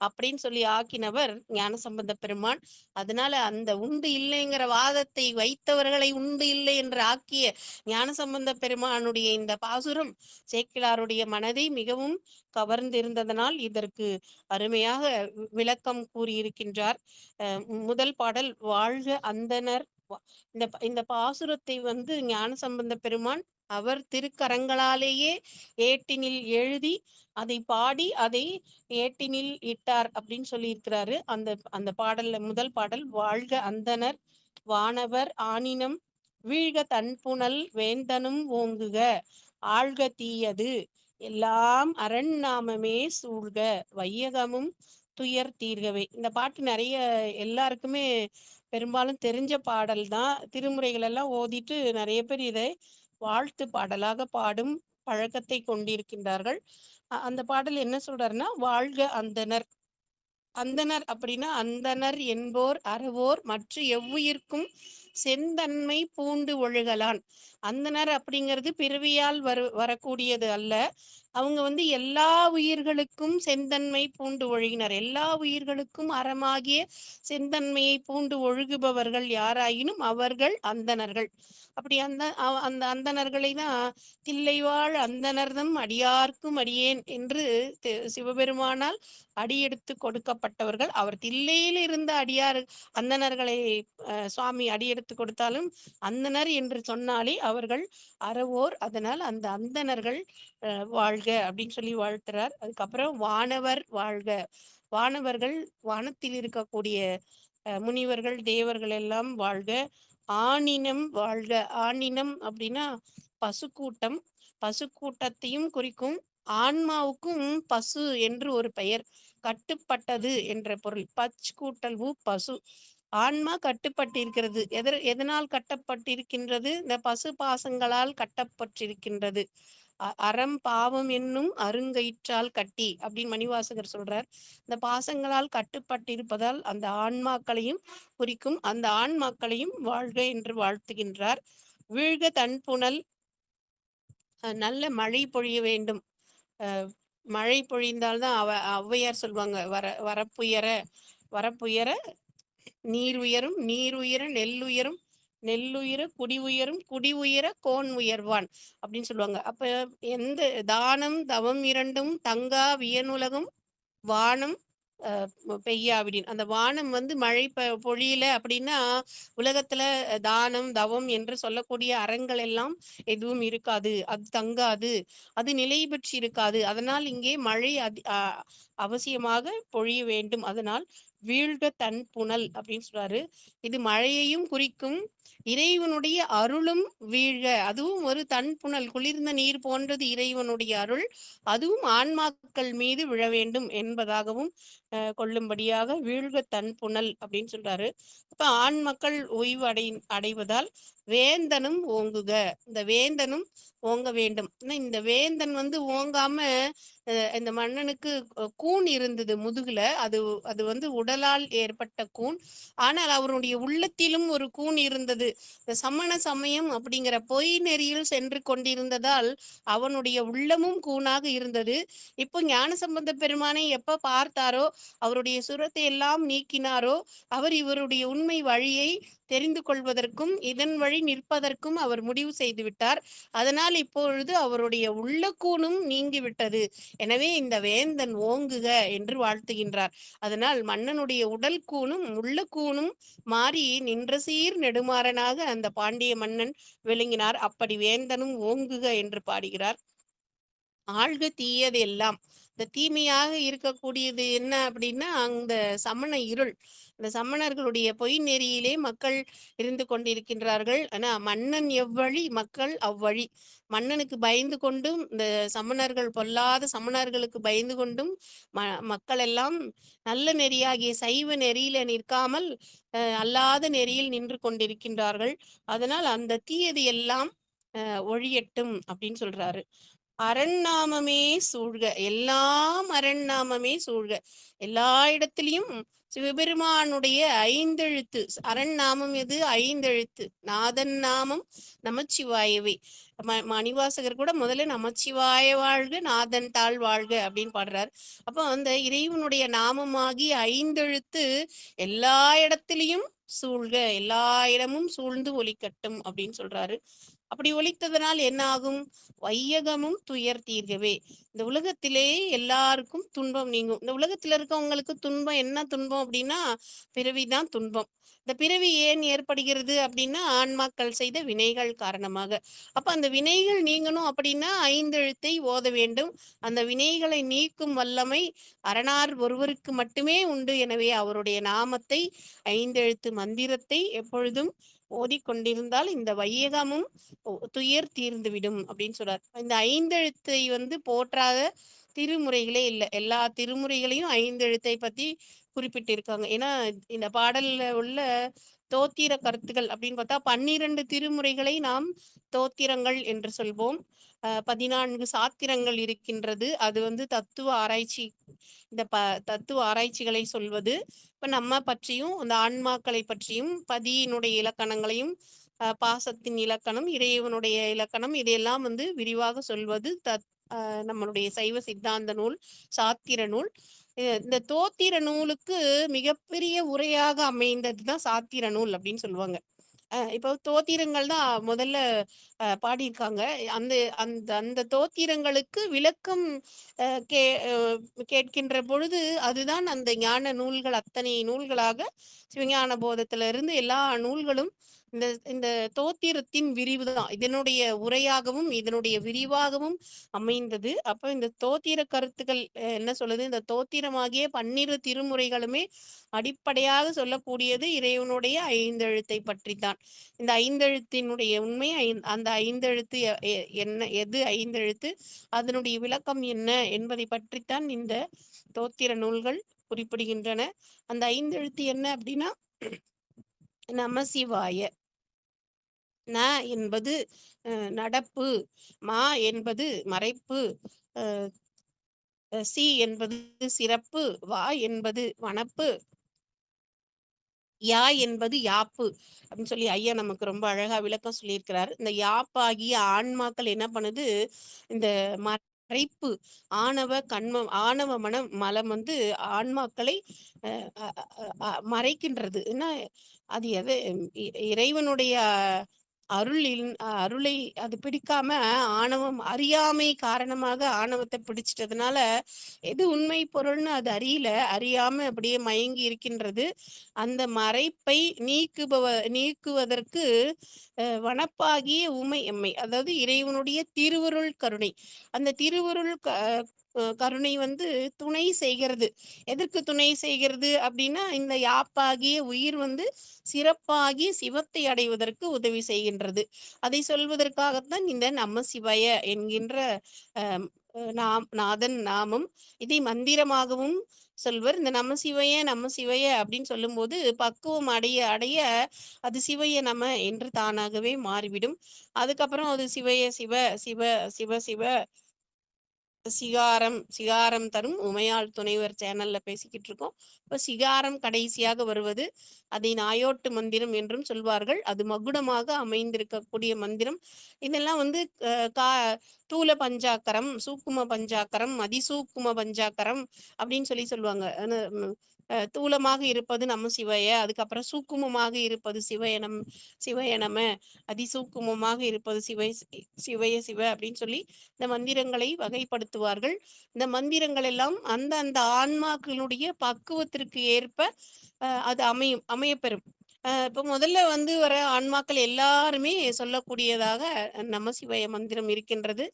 அப்படின்னு சொல்லி ஆக்கினவர் ஞானசம்பந்த பெருமான். அதனால அந்த உண்டு இல்லைங்கிற வாதத்தை வைத்தவர்களை உண்டு இல்லை என்று ஆக்கிய ஞானசம்பந்த பெருமானுடைய இந்த பாசுரம் சேக்கிழாருடைய மனதை மிகவும் கவர்ந்திருந்ததனால் இதற்கு அருமையாக விளக்கம் கூறியிருக்கின்றார். முதல் பாடல் வாழ்க அந்தணர். இந்த பாசுரத்தை ஞானசம்பந்த பெருமான் அவர் திருக்கரங்களாலேயே ஏட்டினில் எழுதி அதை பாடி அதை ஏட்டினில் இட்டார் அப்படின்னு சொல்லி இருக்கிறாரு. அந்த அந்த பாடல்ல முதல் பாடல் வாழ்க அந்தணர் வானவர் ஆனினம் வீழ்க தன்புணல் வேந்தனும் ஓங்குக ஆழ்க தீயது எல்லாம் அரண் நாமமே சூழ்க வையகமும் துயர் தீர்கவே. இந்த பாட்டு நிறைய எல்லாருக்குமே பெரும்பாலும் தெரிஞ்ச பாடல் தான். திருமுறைகள் எல்லாம் ஓதிட்டு நிறைய பேர் இதை வாழ்த்து பாடலாக பாடும் பழக்கத்தை கொண்டிருக்கின்றார்கள். அந்த பாடல் என்ன சொல்றாருன்னா, வாழ்க அந்தனர். அந்தனர் அப்படின்னா அந்தனர் என்போர் அறவோர் மற்ற எவ்வுயிர்க்கும் செந்தன்மை பூண்டு ஒழுகலான். அந்தனர் அப்படிங்கிறது பிறவியால் வரக்கூடியது அல்ல. அவங்க எல்லா உயிர்களுக்கும் செந்தன்மை பூண்டு ஒழுகினர். எல்லா உயிர்களுக்கும் அறமாகிய செந்தன்மையை பூண்டு ஒழுகுபவர்கள் யாராயினும் அவர்கள் அந்தணர்கள். அப்படி அந்த அந்தணர்களை தான் தில்லைவாழ் அந்தணர்தம் அடியார்க்கும் அடியேன் என்று சிவபெருமானால் அடியெடுத்து கொடுக்கப்பட்டவர்கள். அவர் தில்லையில் இருந்த அடியார் அந்தணர்களை சுவாமி அடியெடுத்து கொடுத்தாலும் அந்தணர் என்று சொன்னாலே அவர்கள் அறவோர். அதனால் அந்த அந்தணர்கள் வாழ்க அப்படின்னு சொல்லி வாழ்த்துறார். அதுக்கப்புறம் வானவர் வாழ்க. வானவர்கள் வானத்தில் இருக்கக்கூடிய முனிவர்கள் தேவர்கள் எல்லாம் வாழ்க. ஆனினம் வாழ்க. ஆனினம் அப்படின்னா பசுக்கூட்டம். பசுக்கூட்டத்தையும் குறிக்கும். ஆன்மாவுக்கும் பசு என்று ஒரு பெயர். கட்டுப்பட்டது என்ற பொருள். பச் கூட்டல் பசு. ஆன்மா கட்டுப்பட்டிருக்கிறது. எதனால் கட்டப்பட்டிருக்கின்றது? இந்த பசு பாசங்களால் கட்டப்பட்டிருக்கின்றது. அறம் பாவம் என்னும் அருங்கயிற்றால் கட்டி அப்படின்னு மணிவாசகர் சொல்றார். இந்த பாசங்களால் கட்டுப்பட்டிருப்பதால் அந்த ஆன்மாக்களையும் குறிக்கும். அந்த ஆன்மாக்களையும் வாழ்க என்று வாழ்த்துகின்றார். வீழ்க தன்புணல். நல்ல மழை பொழிய வேண்டும். மழை பொழிந்தால்தான் ஔவையார் சொல்லுவாங்க, வரப்புயர வரப்புயர நீர் உயரும், நீர் உயர நெல்லுயரும், நெல்லுயர குடி உயரும், குடி உயர கோன் உயர்வான் அப்படின்னு சொல்லுவாங்க. அப்ப எந்த தானம் தவம் இரண்டும் தங்கா வியனுலகம் வானம் பெய்யாவிடின். அந்த வானம் மழை பொழியல அப்படின்னா உலகத்துல தானம் தவம் என்று சொல்லக்கூடிய அறங்கள் எல்லாம் எதுவும் இருக்காது. அது தங்காது. அது நிலை பெற்று இருக்காது. அதனால் இங்கே மழை அவசியமாக பொழிய வேண்டும். அதனால் வீழ்க தன் புனல் அப்படின்னு சொல்றாரு. இது மழையையும் குறிக்கும். இறைவனுடைய அருளும் வீழ்க. அதுவும் ஒரு தன் புனல், குளிர்ந்த நீர் போன்றது இறைவனுடைய அருள். அதுவும் ஆன்மாக்கள் மீது விழ வேண்டும் என்பதாகவும் கொள்ளும்படியாக வீழ்க தன் புனல் அப்படின்னு சொல்றாரு. அப்ப ஆண் மக்கள் ஓய்வு அடைவதால் வேந்தனும் ஓங்குக. இந்த வேந்தனும் ஓங்க வேண்டும். இந்த வேந்தன் ஓங்காம இந்த மன்னனுக்கு கூன் இருந்தது முதுகுல. அது அது உடலால் ஏற்பட்ட கூன். ஆனால் அவருடைய உள்ளத்திலும் ஒரு கூன் இருந்தது. இந்த சமண சமயம் அப்படிங்கிற பொய் நெறியில் சென்று கொண்டிருந்ததால் அவனுடைய உள்ளமும் கூனாக இருந்தது. இப்போ ஞானசம்பந்த பெருமானை எப்ப பார்த்தாரோ, அவருடைய சுரத்தை எல்லாம் நீக்கினாரோ, அவர் இவருடைய உண்மை வழியை தெரிந்து கொள்வதற்கும் இதன் வழி நிற்பதற்கும் அவர் முடிவு செய்து விட்டார். அதனால் இப்பொழுது அவருடைய உள்ள கூணும் நீங்கிவிட்டது. எனவே இந்த வேந்தன் ஓங்குக என்று வாழ்த்துகின்றார். அதனால் மன்னனுடைய உடல் கூணும் உள்ள கூணும் மாறி நின்ற சீர் நெடுமாறனாக அந்த பாண்டிய மன்னன் விளங்கினார். அப்படி வேந்தனும் ஓங்குக என்று பாடுகிறார். ஆள்க தீயது எல்லாம். இந்த தீமையாக இருக்கக்கூடியது என்ன அப்படின்னா, அந்த சமண இருள். இந்த சமணர்களுடைய பொய் நெறியிலே மக்கள் இருந்து கொண்டிருக்கின்றார்கள். ஆனா மன்னன் எவ்வழி மக்கள் அவ்வழி. மன்னனுக்கு பயந்து கொண்டும் இந்த சமணர்கள் பொல்லாத சமணர்களுக்கு பயந்து கொண்டும் மக்கள் எல்லாம் நல்ல நெறியாகிய சைவ நெறியில நிற்காமல் அல்லாத நெறியில் நின்று கொண்டிருக்கின்றார்கள். அதனால் அந்த தீயது எல்லாம் ஒழியட்டும் அப்படின்னு சொல்றாரு. அரண்நாமமே சூழ்க, எல்லாம் அரண்நாமமே சூழ்க. எல்லா இடத்திலையும் சிவபெருமானுடைய ஐந்தெழுத்து அரண்நாமம் எது? ஐந்தெழுத்து. நாதன் நாமம் நமச்சிவாயவே. மணிவாசகர் கூட முதல்ல நமச்சிவாய வாழ்க நாதன் தாழ் வாழ்க அப்படின்னு பாடுறார். அப்போ அந்த இறைவனுடைய நாமமாகி ஐந்தெழுத்து எல்லா இடத்திலையும் சூழ்க, எல்லா இடமும் சூழ்ந்து ஒலிக்கட்டும் அப்படின்னு சொல்றாரு. அப்படி ஒலித்ததனால் என்ன ஆகும்? வையகமும் துயர் தீர்கவே. இந்த உலகத்திலே எல்லாருக்கும் துன்பம் நீங்கும். இந்த உலகத்துல இருக்கவங்களுக்கு துன்பம் என்ன துன்பம் அப்படின்னா, பிறவிதான் துன்பம். இந்த பிறவி ஏன் ஏற்படுகிறது அப்படின்னா, ஆன்மாக்கள் செய்த வினைகள் காரணமாக. அப்ப அந்த வினைகள் நீங்கணும் அப்படின்னா ஐந்தெழுத்தை ஓத வேண்டும். அந்த வினைகளை நீக்கும் வல்லமை அரணார் ஒருவருக்கு மட்டுமே உண்டு. எனவே அவருடைய நாமத்தை, ஐந்தெழுத்து மந்திரத்தை எப்பொழுதும் ஓதிக்கொண்டிருந்தால் இந்த வையகமும் துயர் தீர்ந்துவிடும் அப்படின்னு சொல்றார். இந்த ஐந்தெழுத்தை போற்றாத திருமுறைகளே இல்லை. எல்லா திருமுறைகளையும் ஐந்தெழுத்தை பத்தி குறிப்பிட்டிருக்காங்க. ஏன்னா இந்த பாடல்ல உள்ள தோத்திர கருத்துக்கள் அப்படின்னு பார்த்தா 12 திருமுறைகளை நாம் தோத்திரங்கள் என்று சொல்வோம். 14 சாத்திரங்கள் இருக்கின்றது. அது தத்துவ ஆராய்ச்சி. இந்த தத்துவ ஆராய்ச்சிகளை சொல்வது. இப்ப நம்ம பற்றியும் அந்த ஆன்மாக்களை பற்றியும் பதியினுடைய இலக்கணங்களையும் பாசத்தின் இலக்கணம், இறைவனுடைய இலக்கணம், இதையெல்லாம் விரிவாக சொல்வது நம்மளுடைய சைவ சித்தாந்த நூல், சாத்திர நூல். இந்த தோத்திர நூலுக்கு மிகப்பெரிய உரையாக அமைந்ததுதான் சாத்திர நூல் அப்படின்னு சொல்லுவாங்க. இப்போ தோத்திரங்கள் தான் முதல்ல பாடியிருக்காங்க. அந்த அந்த அந்த தோத்திரங்களுக்கு விளக்கம் கே கேட்கின்ற பொழுது அதுதான் அந்த ஞான நூல்கள் அத்தனை நூல்களாக சிவஞான போதத்துல இருந்து எல்லா நூல்களும் இந்த இந்த தோத்திரத்தின் விரிவு தான் இதனுடைய உரையாகவும் இதனுடைய விரிவாகவும் அமைந்தது. அப்ப இந்த தோத்திர கருத்துக்கள் என்ன சொல்லுது? இந்த தோத்திரமாகிய 12 திருமுறைகளுமே அடிப்படையாக சொல்லக்கூடியது இறைவனுடைய ஐந்தெழுத்தை பற்றித்தான். இந்த ஐந்தெழுத்தினுடைய உண்மை அந்த ஐந்தெழுத்து என்ன, எது ஐந்தெழுத்து, அதனுடைய விளக்கம் என்ன என்பதை பற்றித்தான் இந்த தோத்திர நூல்கள் குறிப்பிடுகின்றன. அந்த ஐந்தெழுத்து என்ன அப்படின்னா, நமசிவாய. ந என்பது நடப்பு, மா என்பது மறைப்பு, சி என்பது சிறப்பு, வா என்பது வனப்பு, யா என்பது யாப்பு அப்படின்னு சொல்லி ஐயா நமக்கு ரொம்ப அழகா விளக்கம் சொல்லியிருக்கிறார். இந்த யாப்பாகிய ஆன்மாக்கள் என்ன பண்ணுது? இந்த மறைப்பு, ஆணவ மலம் ஆன்மாக்களை மறைக்கின்றது. என்ன அது? எது? இறைவனுடைய அருளை அது பிடிக்காம ஆணவம், அறியாமை காரணமாக ஆணவத்தை பிடிச்சிட்டதுனால எது உண்மை பொருள்னு அது அறியாம அப்படியே மயங்கி இருக்கின்றது. அந்த மறைப்பை நீக்குவதற்கு வனப்பாகிய உமை எம்மை, அதாவது இறைவனுடைய திருவருள் கருணை. அந்த திருவருள் கருணை துணை செய்கிறது. எதற்கு துணை செய்கிறது அப்படின்னா, இந்த யாப்பாகிய உயிர் சிறப்பாகி சிவத்தை அடைவதற்கு உதவி செய்கின்றது. அதை சொல்வதற்காகத்தான் இந்த நம சிவாய என்கின்ற நாதன் நாமம். இதை மந்திரமாகவும் சொல்வர். இந்த நம சிவய அப்படின்னு சொல்லும்போது பக்குவம் அடைய அடைய அது சிவய நம என்று தானாகவே மாறிவிடும். அதுக்கப்புறம் அது சிவய சிவ சிவ சிவ சிவ சிகாரம் தரும் உமையாள் துணைவர் சேனல்ல பேசிக்கிட்டு இருக்கோம். இப்போ சிகாரம் கடைசியாக வருவது, அதை நாயோட்டு மந்திரம் என்றும் சொல்வார்கள். அது மகுடமாக அமைந்திருக்கக்கூடிய மந்திரம். இதெல்லாம் கா தூல பஞ்சாக்கரம், சூக்கும பஞ்சாக்கரம், அதிசூக்கும பஞ்சாக்கரம் அப்படின்னு சொல்லுவாங்க. தூலமாக இருப்பது நம சிவாய, அதுக்கப்புறம் சூக்குமமாக இருப்பது சிவய நம, அதிசூக்குமமாக இருப்பது சிவய சிவ அப்படின்னு சொல்லி இந்த மந்திரங்களை வகைப்படுத்துவார்கள். இந்த மந்திரங்கள் எல்லாம் அந்த அந்த ஆன்மாக்களுடைய பக்குவத்திற்கு ஏற்ப அது அமையப்பெறும். இப்போ முதல்ல வர ஆன்மாக்கள் எல்லாருமே சொல்லக்கூடியதாக நமசிவய மந்திரம் இருக்கின்றது.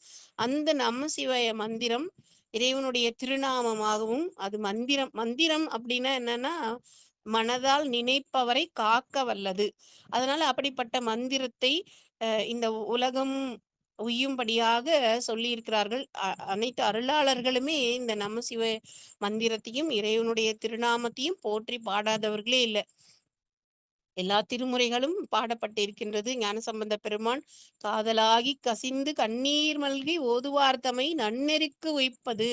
அந்த நமசிவய மந்திரம் இறைவனுடைய திருநாமமாகவும், அது மந்திரம். மந்திரம் அப்படின்னா என்னன்னா, மனதால் நினைப்பவரை காக்க வல்லது. அதனால அப்படிப்பட்ட மந்திரத்தை இந்த உலகம் உய்யும்படியாக சொல்லியிருக்கிறார்கள். அனைத்து அருளாளர்களுமே இந்த நமசிவ மந்திரத்தையும் இறைவனுடைய திருநாமத்தையும் போற்றி பாடாதவர்களே இல்லை. எல்லா திருமுறைகளும் பாடப்பட்டிருக்கின்றது. ஞானசம்பந்த பெருமான் காதலாகி கசிந்து கண்ணீர் மல்கி ஓதுவார்த்தமை நன்னெருக்கு உய்ப்பது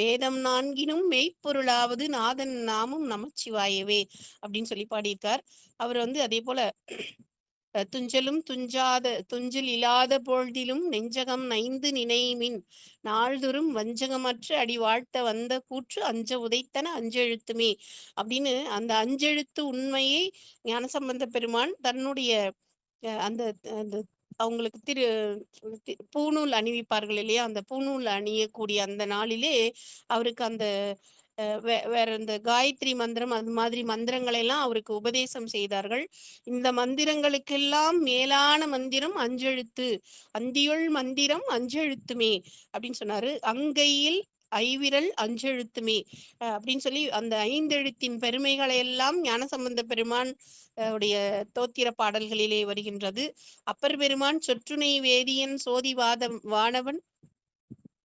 வேதம் நான்கினும் மெய்ப்பொருளாவது நாதன் நாமும் நமச்சிவாயவே அப்படின்னு சொல்லி பாடியிருக்கார். அவர் அதே போல துஞ்சல் இல்லாத பொழுதிலும் நெஞ்சகம் நைந்து நினைமின் நாள்தொறும் வஞ்சகமற்ற அடி வாழ்த்த வந்த கூற்று அஞ்ச உதைத்தன அஞ்செழுத்துமே அப்படின்னு அந்த அஞ்செழுத்து உண்மையை ஞானசம்பந்த பெருமான் தன்னுடைய அந்த அந்த அவங்களுக்கு பூநூல் அணிவிப்பார்கள் இல்லையா, அந்த பூநூல் அணியக்கூடிய அந்த நாளிலே அவருக்கு அந்த வேற இந்த காயத்ரி மந்திரம் அது மாதிரி மந்திரங்களை எல்லாம் அவருக்கு உபதேசம் செய்தார்கள். இந்த மந்திரங்களுக்கெல்லாம் மேலான மந்திரம் அஞ்செழுத்து, அந்தியுள் மந்திரம் அஞ்செழுத்துமே அப்படின்னு சொன்னாரு. அங்கையில் ஐவிரல் அஞ்செழுத்துமே அப்படின்னு சொல்லி அந்த ஐந்தெழுத்தின் பெருமைகளை எல்லாம் ஞானசம்பந்த பெருமான் உடைய தோத்திர பாடல்களிலே வருகின்றது. அப்பர் பெருமான் சொற்றுணை வேதியன் வானவன்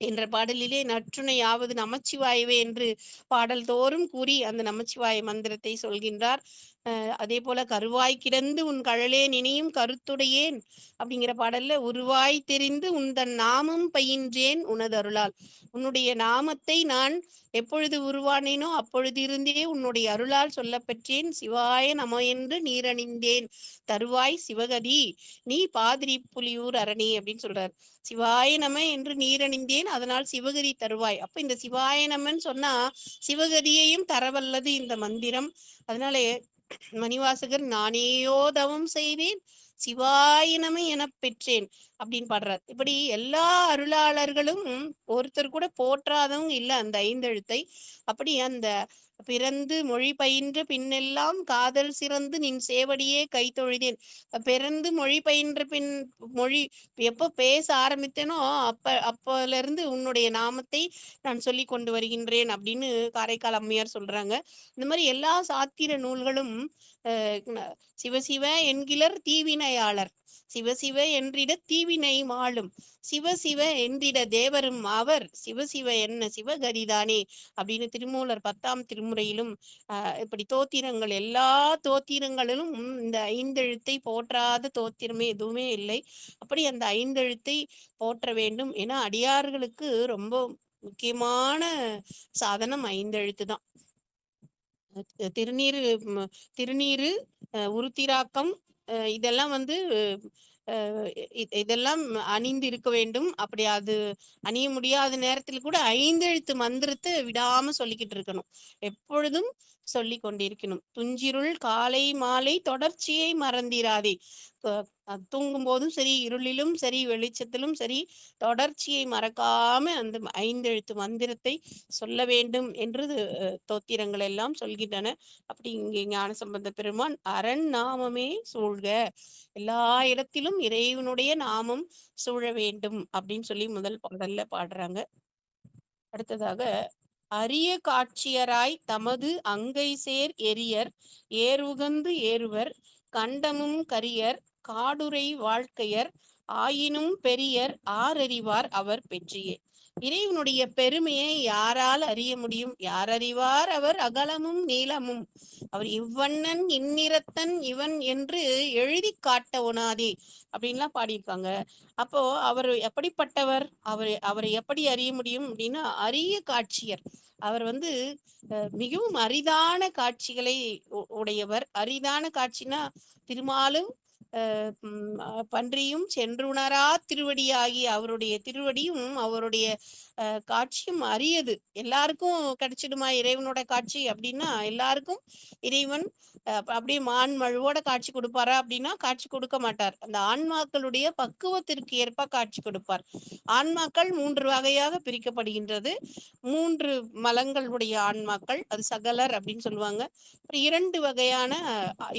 என்ற பாடலிலே நற்றுணையாவது நமச்சிவாயவே என்று பாடல் தோறும் கூறி அந்த நமச்சிவாய மந்திரத்தை சொல்கின்றார். அதே போல கருவாய் கிடந்து உன் கழலே நினையும் கருத்துடையேன் அப்படிங்கிற பாடல்ல உருவாய் தெரிந்து உந்தன் நாமம் பயின்றேன் உனதருளால், உன்னுடைய நாமத்தை நான் எப்பொழுது உருவானேனோ அப்பொழுது இருந்தே உன்னுடைய அருளால் சொல்ல பெற்றேன். சிவாய நம என்று நீரணிந்தேன் தருவாய் சிவகதி நீ பாதிரி புலியூர் அரணி அப்படின்னு சொல்றார். சிவாய நம என்று நீரணிந்தேன், அதனால் சிவகதி தருவாய். அப்ப இந்த சிவாய நமன்னு சொன்னா சிவகதியையும் தரவல்லது இந்த மந்திரம். அதனாலே மணிவாசகர் நானேயோ தவம் செய்தேன் சிவாயினமே என பெற்றேன் அப்படின்னு பாடுறார். இப்படி எல்லா அருளாளர்களும் ஒருத்தர் கூட போற்றாதவங்க இல்லை அந்த ஐந்தெழுத்தை. அப்படி அந்த பிறந்து மொழி பயின்ற பின்னெல்லாம் காதல் சிறந்து நின் சேவடியே கை தொழுதேன். பிறந்து மொழி பயின்ற பின் மொழி எப்போ பேச ஆரம்பித்தேனோ அப்பல இருந்து உன்னுடைய நாமத்தை நான் சொல்லி கொண்டு வருகின்றேன் அப்படின்னு காரைக்கால் அம்மையார் சொல்றாங்க. இந்த மாதிரி எல்லா சாத்திர நூல்களும் சிவசிவ என்கிலர் தீவினையாளர், சிவசிவ என்றிட தீவினை மாளும், சிவசிவ என்றிட தேவரும் ஆவர், சிவசிவ என்ன சிவகரிதானே அப்படின்னு திருமூலர் 10ஆம் திருமுறையிலும் இப்படி தோத்திரங்கள் எல்லா தோத்திரங்களிலும் இந்த ஐந்தெழுத்தை போற்றாத தோத்திரமே எதுவுமே இல்லை. அப்படி அந்த ஐந்தெழுத்தை போற்ற வேண்டும் என அடியார்களுக்கு ரொம்ப முக்கியமான சாதனம் ஐந்தெழுத்து தான். திருநீரு திருநீரு உருத்திராக்கம் இதெல்லாம் இதெல்லாம் அணிந்து இருக்க வேண்டும். அப்படி அது அணிய முடியாத நேரத்தில் கூட ஐந்தெழுத்து மந்திரத்தை விடாம சொல்லிக்கிட்டு இருக்கணும், எப்பொழுதும் சொல்லி கொண்டிருக்கணும். துஞ்சிருள் காலை மாலை தொடர்ச்சியை மறந்திராதே. தூங்கும் போதும் சரி, இருளிலும் சரி, வெளிச்சத்திலும் சரி, தொடர்ச்சியை மறக்காம அந்த ஐந்தெழுத்து மந்திரத்தை சொல்ல வேண்டும் என்று தோத்திரங்கள் எல்லாம் சொல்கின்றன. அப்படி இங்கே ஞானசம்பந்த பெருமான் அரண் நாமமே சூழ்க, எல்லா இடத்திலும் இறைவனுடைய நாமம் சூழ வேண்டும் அப்படின்னு சொல்லி முதல் பாடல்ல பாடுறாங்க. அடுத்ததாக அரிய காட்சியராய் தமது அங்கை சேர் எரியர் ஏறுகந்து ஏறுவர் கண்டமும் கரியர் காடுரை வாழ்க்கையர் ஆயினும் பெரியர் ஆரறிவார் அவர் பெற்றியே. இறைவனுடைய பெருமையை யாரால் அறிய முடியும்? யார் அறிவார் அவர் அகலமும் நீளமும், அவர் இவ்வண்ணன் இந்நிறத்தன் இவன் என்று எழுதி காட்ட ஒணாதே அப்படின்லாம் பாடியிருக்காங்க. அப்போ அவர் எப்படிப்பட்டவர்? அவரை எப்படி அறிய முடியும் அப்படின்னா, அரிய காட்சியர். அவர் மிகவும் அரிதான காட்சிகளை உடையவர். அரிதான காட்சினா திருமாலும் பன்றியும் சென்றுணரா திருவடியாகி அவருடைய திருவடியும் அவருடைய காட்சியும் அரியது. எல்லாருக்கும் கிடைச்சிடுமா இறைவனோட காட்சி அப்படின்னா, எல்லாருக்கும் இறைவன் அப்படியே மான் மழுவோட காட்சி கொடுப்பாரா அப்படின்னா காட்சி கொடுக்க மாட்டார். அந்த ஆன்மாக்களுடைய பக்குவத்திற்கு ஏற்ப காட்சி கொடுப்பார். ஆன்மாக்கள் 3 வகையாக பிரிக்கப்படுகின்றது. 3 மலங்களுடைய ஆன்மாக்கள், அது சகலர் அப்படின்னு சொல்லுவாங்க. அப்புறம் 2 வகையான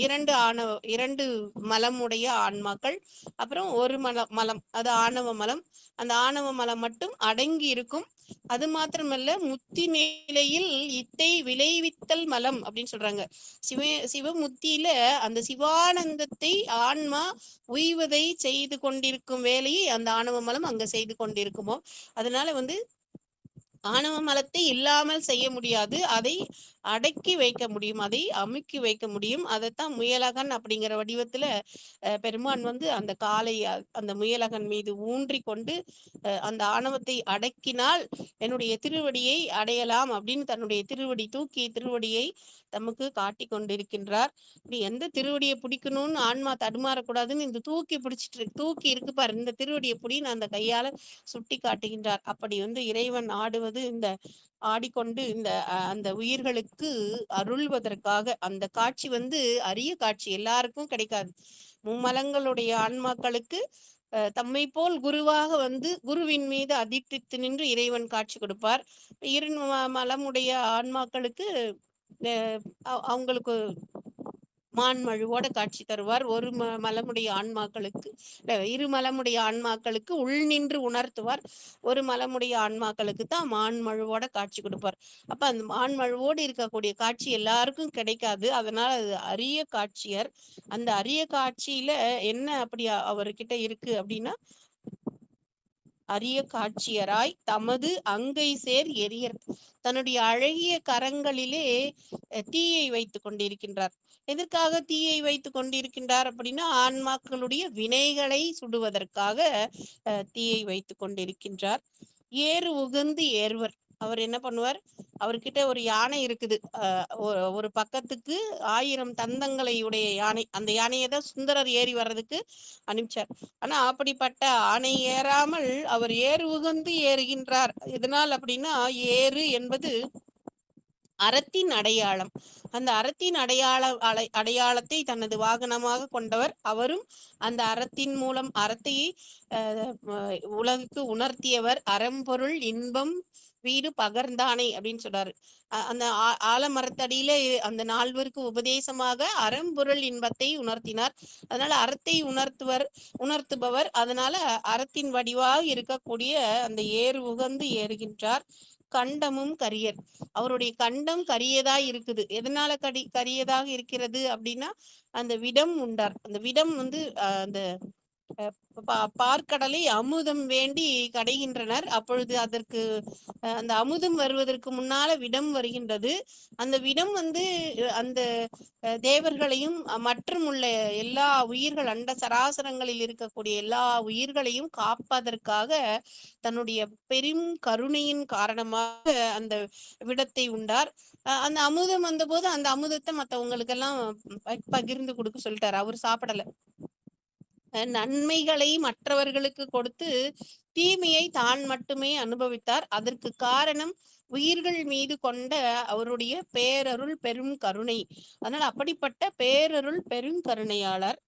2 மலமுடைய ஆன்மாக்கள், அப்புறம் ஒரு மலம், அது ஆணவ மலம். அந்த ஆணவ மலம் மட்டும் அடங்கி இருக்கும். அது மாத்திரமல்ல, முத்தி நிலையில் இத்தை விளைவித்தல் மலம் அப்படின்னு சொல்றாங்க. சிவமுத்தியில அந்த சிவானந்தத்தை ஆன்மா உய்வதை செய்து கொண்டிருக்கும் வேலையை அந்த ஆணவ மலம் அங்க செய்து கொண்டிருக்குமோ. அதனால ஆணவ மலத்தை இல்லாமல் செய்ய முடியாது, அதை அடக்கி வைக்க முடியும், அதை அமுக்கி வைக்க முடியும். அதைத்தான் முயலகன் அப்படிங்கிற வடிவத்துல பெருமான் அந்த காலை அந்த முயலகன் மீது ஊன்றி கொண்டு அந்த ஆணவத்தை அடக்கினால் என்னுடைய திருவடியை அடையலாம் அப்படின்னு தன்னுடைய திருவடியை தமக்கு காட்டி கொண்டிருக்கின்றார். இப்படி எந்த திருவடியை பிடிக்கணும்னு ஆன்மா தடுமாறக்கூடாதுன்னு இந்த தூக்கி இருக்கு பாரு, இந்த திருவடியை பிடின்னு அந்த கையால சுட்டி காட்டுகின்றார். அப்படி இறைவன் ஆடுவது ஆடிக்கொண்டு அந்த உயிர்களுக்கு அருள்வதற்காக. அந்த காட்சி அரிய காட்சி, எல்லாருக்கும் கிடைக்காது. மும்மலங்களுடைய ஆன்மாக்களுக்கு தம்மை போல் குருவாக குருவின் மீது அதிர்ஷ்டித்து நின்று இறைவன் காட்சி கொடுப்பார். இரு மலமுடைய ஆன்மாக்களுக்கு அவங்களுக்கு மான்மழுவோட காட்சி தருவார். ஒரு மலமுடைய ஆன்மாக்களுக்கு இரு மலமுடைய ஆன்மாக்களுக்கு உள் நின்று உணர்த்துவார். ஒரு மலமுடைய ஆன்மாக்களுக்கு தான் மான்மழுவோட காட்சி கொடுப்பார். அப்ப அந்த மான்மழுவோடு இருக்கக்கூடிய காட்சி எல்லாருக்கும் கிடைக்காது. அதனால அது அரிய காட்சியர். அந்த அரிய காட்சியில என்ன அப்படி அவர்கிட்ட இருக்கு அப்படின்னா, அரிய காட்சியராய் தமது அங்கை சேர் எரியர், தன்னுடைய அழகிய கரங்களிலே தீயை வைத்து கொண்டிருக்கின்றார். எதற்காக தீயை வைத்து கொண்டிருக்கின்றார் அப்படின்னா, ஆன்மாக்களுடைய வினைகளை சுடுவதற்காக தீயை வைத்து கொண்டிருக்கின்றார். ஏறு உகந்து ஏறுவர். அவர் என்ன பண்ணுவார், அவர்கிட்ட ஒரு யானை இருக்குது. ஒரு பக்கத்துக்கு 1000 தந்தங்களை உடைய யானை. அந்த யானையை தான் சுந்தரர் ஏறி வர்றதுக்கு அனுப்பிச்சார். ஆனா அப்படிப்பட்ட ஆணை ஏறாமல் அவர் ஏறு உகந்து ஏறுகின்றார். எதனால் அப்படின்னா, ஏறு என்பது அறத்தின் அடையாளம். அந்த அறத்தின் அடையாளத்தை தனது வாகனமாக கொண்டவர். அவரும் அந்த அறத்தின் மூலம் அறத்தை உலகுக்கு உணர்த்தியவர். அறம்பொருள் இன்பம் வீடு பகர்ந்தானை அப்படின்னு சொல்றாரு. அந்த ஆலமரத்தடியில அந்த 4 உபதேசமாக அறம்பொருள் இன்பத்தை உணர்த்தினார். அதனால அறத்தை உணர்த்துபவர். அதனால அறத்தின் வடிவாக இருக்கக்கூடிய அந்த ஏறு உகந்து ஏறுகின்றார். கண்டமும் கரியர். அவருடைய கண்டம் கரியதா இருக்குது. எதனால கரியதாக இருக்கிறது அப்படின்னா, அந்த விடம் உண்டார். அந்த விடம் அந்த பார்க்கடலை அமுதம் வேண்டி கடைகின்றனர். அப்பொழுது அதற்கு அந்த அமுதம் வருவதற்கு முன்னால விடம் வருகின்றது. அந்த விடம் அந்த தேவர்களையும் மற்றும் உள்ள எல்லா உயிர்கள், அண்ட சராசரங்களில் இருக்கக்கூடிய எல்லா உயிர்களையும் காப்பதற்காக தன்னுடைய பெரும் கருணையின் காரணமாக அந்த விடத்தை உண்டார். அந்த அமுதம் வந்தபோது அந்த அமுதத்தை மற்றவங்களுக்கெல்லாம் பகிர்ந்து கொடுக்க சொல்லிட்டாரு. அவர் சாப்பிடல. நன்மைகளை மற்றவர்களுக்கு கொடுத்து தீமையை தான் மட்டுமே அனுபவித்தார். அதற்கு காரணம் உயிர்கள் மீது கொண்ட அவருடைய பேரருள் பெரும் கருணை. அதனால அப்படிப்பட்ட பேரருள் பெரும் கருணையாளர்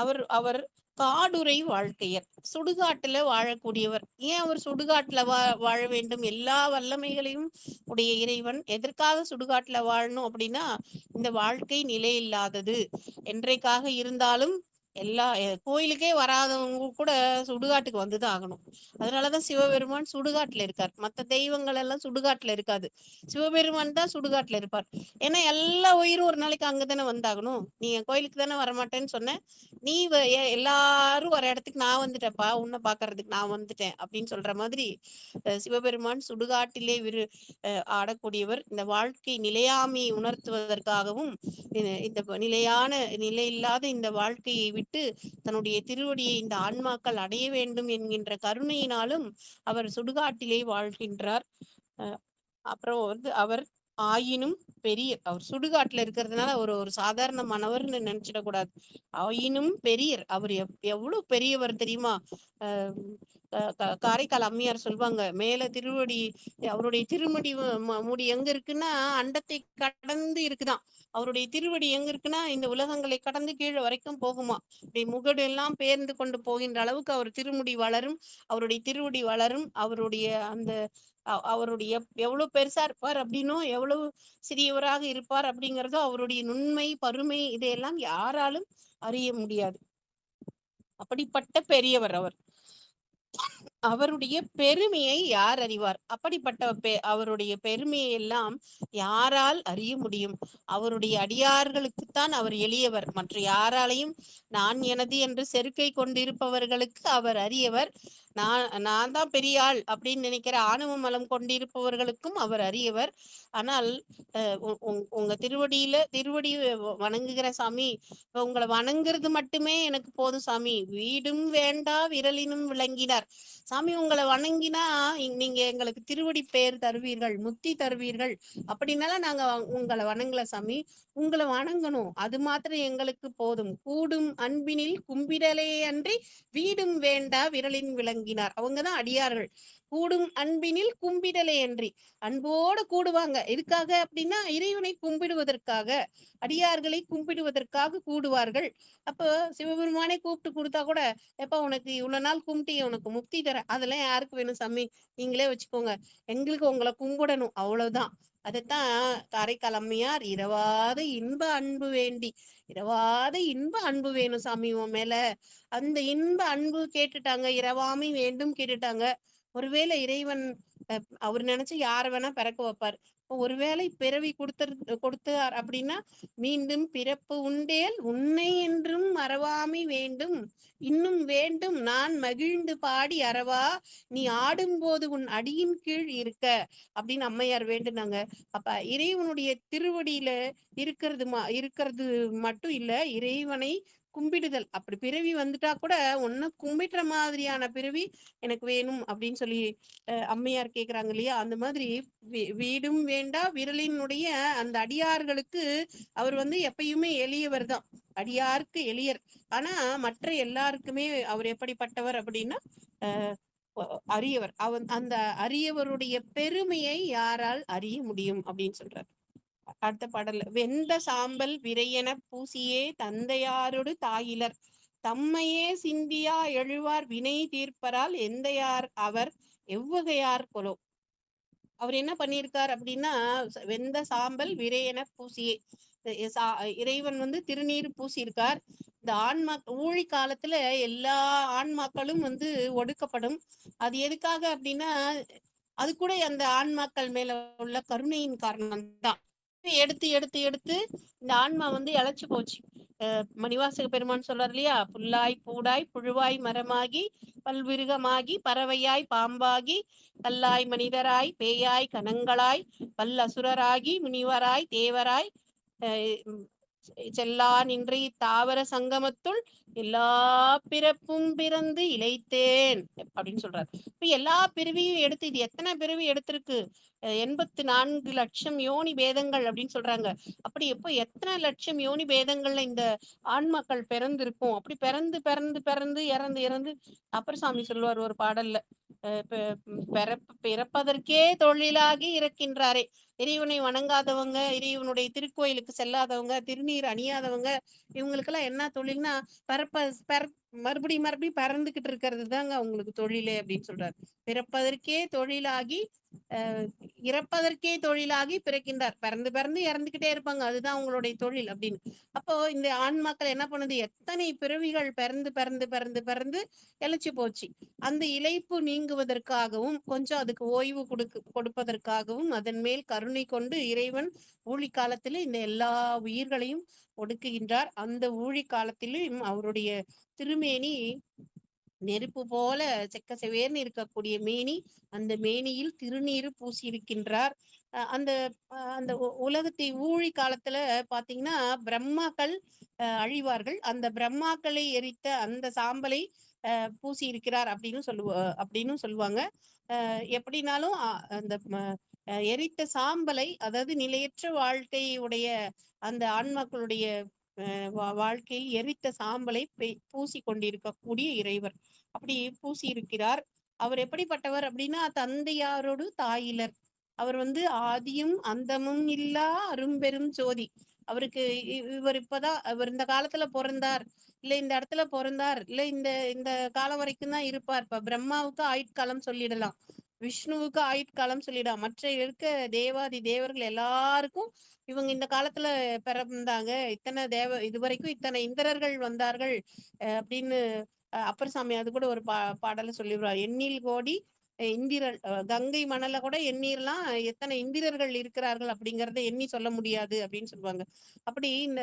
அவர். அவர் காடுரை வாழ்க்கையர், சுடுகாட்டுல வாழக்கூடியவர். ஏன் அவர் சுடுகாட்டுல வாழ வேண்டும்? எல்லா வல்லமைகளையும் உடைய இறைவன் எதற்காக சுடுகாட்டுல வாழணும் அப்படின்னா, இந்த வாழ்க்கை நிலையில்லாதது. என்றைக்காக இருந்தாலும் எல்லா கோயிலுக்கே வராதவங்க கூட சுடுகாட்டுக்கு வந்துதான் ஆகணும். அதனாலதான் சிவபெருமான் சுடுகாட்டுல இருக்கார். மற்ற தெய்வங்கள் எல்லாம் சுடுகாட்டுல இருக்காது, சிவபெருமான் தான் சுடுகாட்டுல இருப்பார். ஏன்னா எல்லா உயிரும் ஒரு நாளைக்கு அங்கதானே வந்தாகணும். நீ என் கோயிலுக்கு தானே வரமாட்டேன்னு சொன்ன, நீ எல்லாரும் ஒரு இடத்துக்கு நான் வந்துட்டேன்ப்பா, உன்னை பாக்குறதுக்கு நான் வந்துட்டேன் அப்படின்னு சொல்ற மாதிரி சிவபெருமான் சுடுகாட்டிலே ஆடக்கூடியவர். இந்த வாழ்க்கை நிலையாமையை உணர்த்துவதற்காகவும் இந்த நிலையில்லாத இந்த வாழ்க்கையை விட்டு தன்னுடைய திருவடியை இந்த ஆன்மாக்கள் அடைய வேண்டும் என்கின்ற கருணையினாலும் அவர் சுடுகாட்டிலே வாழ்கின்றார். அப்புறம் அவர் ஆயினும் பெரிய அவர் சுடுகாட்டுல இருக்கிறதுனால அவர் ஒரு சாதாரணமானவர்னு நினைச்சிடக்கூடாது. ஆயினும் பெரியர் அவர் எவ்வளவு பெரியவர் தெரியுமா? அஹ் காரைக்கால் அம்மையார் சொல்லுவாங்க, மேல திருவடி, அவருடைய திருமுடி முடி எங்க இருக்குன்னா அண்டத்தை கடந்து இருக்குதாம். அவருடைய திருவடி எங்க இருக்குன்னா இந்த உலகங்களை கடந்து கீழே வரைக்கும் போகுமா. இப்படி முகடு எல்லாம் பேர்ந்து கொண்டு போகின்ற அளவுக்கு அவர் திருமுடி வளரும், அவருடைய திருவடி வளரும். அவருடைய அந்த அவருடைய எவ்வளவு பெருசா இருப்பார் அப்படின்னும், எவ்வளவு சிறியவராக இருப்பார் அப்படிங்கிறதோ, அவருடைய நுண்மை பருமை இதையெல்லாம் யாராலும் அறிய முடியாது. அப்படிப்பட்ட பெரியவர் அவர். அவருடைய பெருமையை யார் அறிவார்? அப்படிப்பட்ட அவருடைய பெருமையை எல்லாம் யாரால் அறிய முடியும்? அவருடைய அடியார்களுக்குத்தான் அவர் எளியவர். மற்ற யாராலையும் நான் எனது என்று செருக்கை கொண்டிருப்பவர்களுக்கு அவர் அறியவர். நான் தான் பெரிய ஆள் அப்படின்னு நினைக்கிற ஆணவ மலம் கொண்டிருப்பவர்களுக்கும் அவர் அறியவர். ஆனால் உங்க திருவடி வணங்குகிற சாமி, உங்களை வணங்குறது மட்டுமே எனக்கு போதும் சாமி, வீடும் வேண்டா விரலினும் விளங்கினார். சாமி உங்களை வணங்கினா நீங்க எங்களுக்கு திருவடி பெயர் தருவீர்கள், முத்தி தருவீர்கள், அப்படின்னால நாங்க உங்களை வணங்கல சாமி, உங்களை வணங்கணும் அது மாத்திரம் எங்களுக்கு போதும். கூடும் அன்பினில் கும்பிடலே அன்றி வீடும் வேண்டா விரலின் விளங்கினார். அவங்கதான் அடியார்கள். கூடும் அன்பினில் கும்பிடலே அன்றி, அன்போடு கூடுவாங்க. எதுக்காக அப்படின்னா இறைவனை கும்பிடுவதற்காக, அடியார்களை கும்பிடுவதற்காக கூடுவார்கள். அப்போ சிவபெருமானே கூப்பிட்டு கொடுத்தா கூட, எப்ப உனக்கு இவ்வளவு நாள் கும்பிட்டு உனக்கு முக்தி தரேன், அதெல்லாம் யாருக்கு வேணும் சாமி, நீங்களே வச்சுக்கோங்க, எங்களுக்கு உங்களை கும்பிடணும், அவ்வளவுதான். அதைத்தான் காரைக்கால் அம்மையார் இரவாத இன்ப அன்பு வேண்டி, இரவாத இன்ப அன்பு வேணும் சாமி உன் மேல, அந்த இன்ப அன்பு கேட்டுட்டாங்க, இரவாமை வேண்டும் கேட்டுட்டாங்க. ஒருவேளை இறைவன் அவர் நினைச்சு யார வேணா பிறக்க வைப்பார். ஒருவேளை பிறவி கொடுத்தார் அப்படின்னா, மீண்டும் பிறப்பு உண்டேல் உன்னை என்றும் மறவாமை வேண்டும், இன்னும் வேண்டும் நான் மகிழ்ந்து பாடி அறவா நீ ஆடும்போது உன் அடியின் கீழ் இருக்க அப்படின்னு அம்மையார் வேண்டுனாங்க. அப்ப இறைவனுடைய திருவடியில இருக்கிறது மட்டும் இல்ல, இறைவனை கும்பிடுதல். அப்படி பிறவி வந்துட்டா கூட ஒன்னு கும்பிடுற மாதிரியான பிறவி எனக்கு வேணும் அப்படின்னு சொல்லி அம்மையார் கேக்குறாங்க இல்லையா? அந்த மாதிரி வீடும் வேண்டா விரலினுடைய அந்த அடியார்களுக்கு அவர் எப்பயுமே எளியவர் தான், அடியாருக்கு எளியர். ஆனா மற்ற எல்லாருக்குமே அவர் எப்படிப்பட்டவர் அப்படின்னா அரியவர். அந்த அரியவருடைய பெருமையை யாரால் அறிய முடியும் அப்படின்னு சொல்றார். அடுத்த பாடல்ல, வெந்த சாம்பல் விரையென பூசியே தந்தையாரோடு தாயிலர் தம்மையே சிந்தியா எழுவார் வினை தீர்ப்பரால் எந்தையார் அவர் எவ்வகையார் கொலோ. அவர் என்ன பண்ணியிருக்கார் அப்படின்னா, வெந்த சாம்பல் விரையென பூசியே, இறைவன் திருநீர் பூசியிருக்கார். இந்த ஆன்மா ஊழி காலத்துல எல்லா ஆன்மாக்களும் ஒடுக்கப்படும். அது எதுக்காக அப்படின்னா, அது கூட அந்த ஆன்மாக்கள் மேல உள்ள கருணையின் காரணம் தான். எடுத்து எடுத்து எடுத்து இந்த ஆன்மா இழைச்சு போச்சு. மணிவாசக பெருமான் சொல்றார் இல்லையா, புல்லாய் பூடாய் புழுவாய் மரமாகி பல்விருகமாகி பறவையாய் பாம்பாகி கல்லாய் மனிதராய் பேயாய் கணங்களாய் பல்லசுரராகி முனிவராய் தேவராய் செல்லா நின்றி தாவர சங்கமத்துள் எல்லா பிறப்பும் பிறந்து இழைத்தேன் அப்படின்னு சொல்றாரு. இப்ப எல்லா பிறவியும் எடுத்து, இது எத்தனை பிறவி எடுத்திருக்கு, 84 லட்சம் யோனி பேதங்கள் அப்படின்னு சொல்றாங்க. அப்படி எப்போ எத்தனை லட்சம் யோனி பேதங்கள்ல இந்த ஆன்மாக்கள் பிறந்து இருக்கும். அப்படி பிறந்து பிறந்து பிறந்து இறந்து இறந்து அப்புறம் சாமி சொல்லுவார் ஒரு பாடல்ல, பிறப்பதற்கே தொழிலாகி இருக்கின்றாரே. இறைவனை வணங்காதவங்க, இறைவனுடைய திருக்கோயிலுக்கு செல்லாதவங்க, திருநீர் அணியாதவங்க, இவங்களுக்கெல்லாம் என்ன தொழில்னா மறுபடியும் மறுபடியும் பறந்துகிட்டு இருக்கிறது தாங்க அவங்களுக்கு தொழிலே அப்படின்னு சொல்றாரு. பிறப்பதற்கே தொழிலாகி இறப்பதற்கே தொழிலாகி பிறக்கின்றார். பிறந்து பிறந்து இறந்துகிட்டே இருப்பாங்க, அதுதான் அவங்களுடைய தொழில் அப்படின்னு. அப்போ இந்த ஆன்மாக்கள் என்ன பண்ணுது, எத்தனை பிறவிகள் பிறந்து பிறந்து பிறந்து பிறந்து இழைச்சு போச்சு. அந்த இழைப்பு நீங்குவதற்காகவும் கொஞ்சம் அதுக்கு ஓய்வு கொடுப்பதற்காகவும் அதன் மேல் கருணை கொண்டு இறைவன் ஊழி காலத்துல இந்த எல்லா உயிர்களையும் ஒடுக்குகின்றார். அந்த ஊழி காலத்திலும் அவருடைய திருமேனி நெருப்பு போல செக்க செவேர்னு இருக்கக்கூடிய மேனி, அந்த மேனியில் திருநீரு பூசி இருக்கின்றார். அந்த அந்த உலகத்தை ஊழி காலத்துல பாத்தீங்கன்னா பிரம்மாக்கள் அழிவார்கள். அந்த பிரம்மாக்களை எரித்த அந்த சாம்பலை பூசி இருக்கிறார் அப்படின்னு சொல்லுவாங்க. எப்படினாலும் அந்த எரித்த சாம்பலை, அதாவது நிலையற்ற வாழ்க்கையுடைய அந்த ஆன்மாக்களுடைய வாழ்க்கையில் எரித்த சாம்பலை பூசி கொண்டிருக்கக்கூடிய இறைவர் அப்படி பூசி இருக்கிறார். அவர் எப்படிப்பட்டவர் அப்படின்னா, தந்தையாரோடு தாயிலர். அவர் ஆதியும் அந்தமும் இல்லா அரும்பெரும் ஜோதி. அவருக்கு இவர் இப்பதான் அவர் இந்த காலத்துல பிறந்தார், இல்ல இந்த இடத்துல பிறந்தார், இல்ல இந்த இந்த காலம் வரைக்கும் தான் இருப்பார். இப்ப பிரம்மாவுக்கு ஆயுட்காலம் சொல்லிடலாம், விஷ்ணுவுக்கு ஆயுட்காலம் சொல்லிடலாம், மற்ற இருக்க தேவாதி தேவர்கள் எல்லாருக்கும் இவங்க இந்த காலத்துல பிறந்தாங்க, இத்தனை இதுவரைக்கும் இத்தனை இந்திரர்கள் வந்தார்கள் அப்படின்னு அப்பர் சாமி அது கூட ஒரு பாடல சொல்லிடுவார். எண்ணில் கோடி இந்திரன், கங்கை மணல கூட எண்ணிரலாம், எத்தனை இந்திரர்கள் இருக்கிறார்கள் அப்படிங்கறத எண்ணி சொல்ல முடியாது அப்படின்னு சொல்லுவாங்க. அப்படி இந்த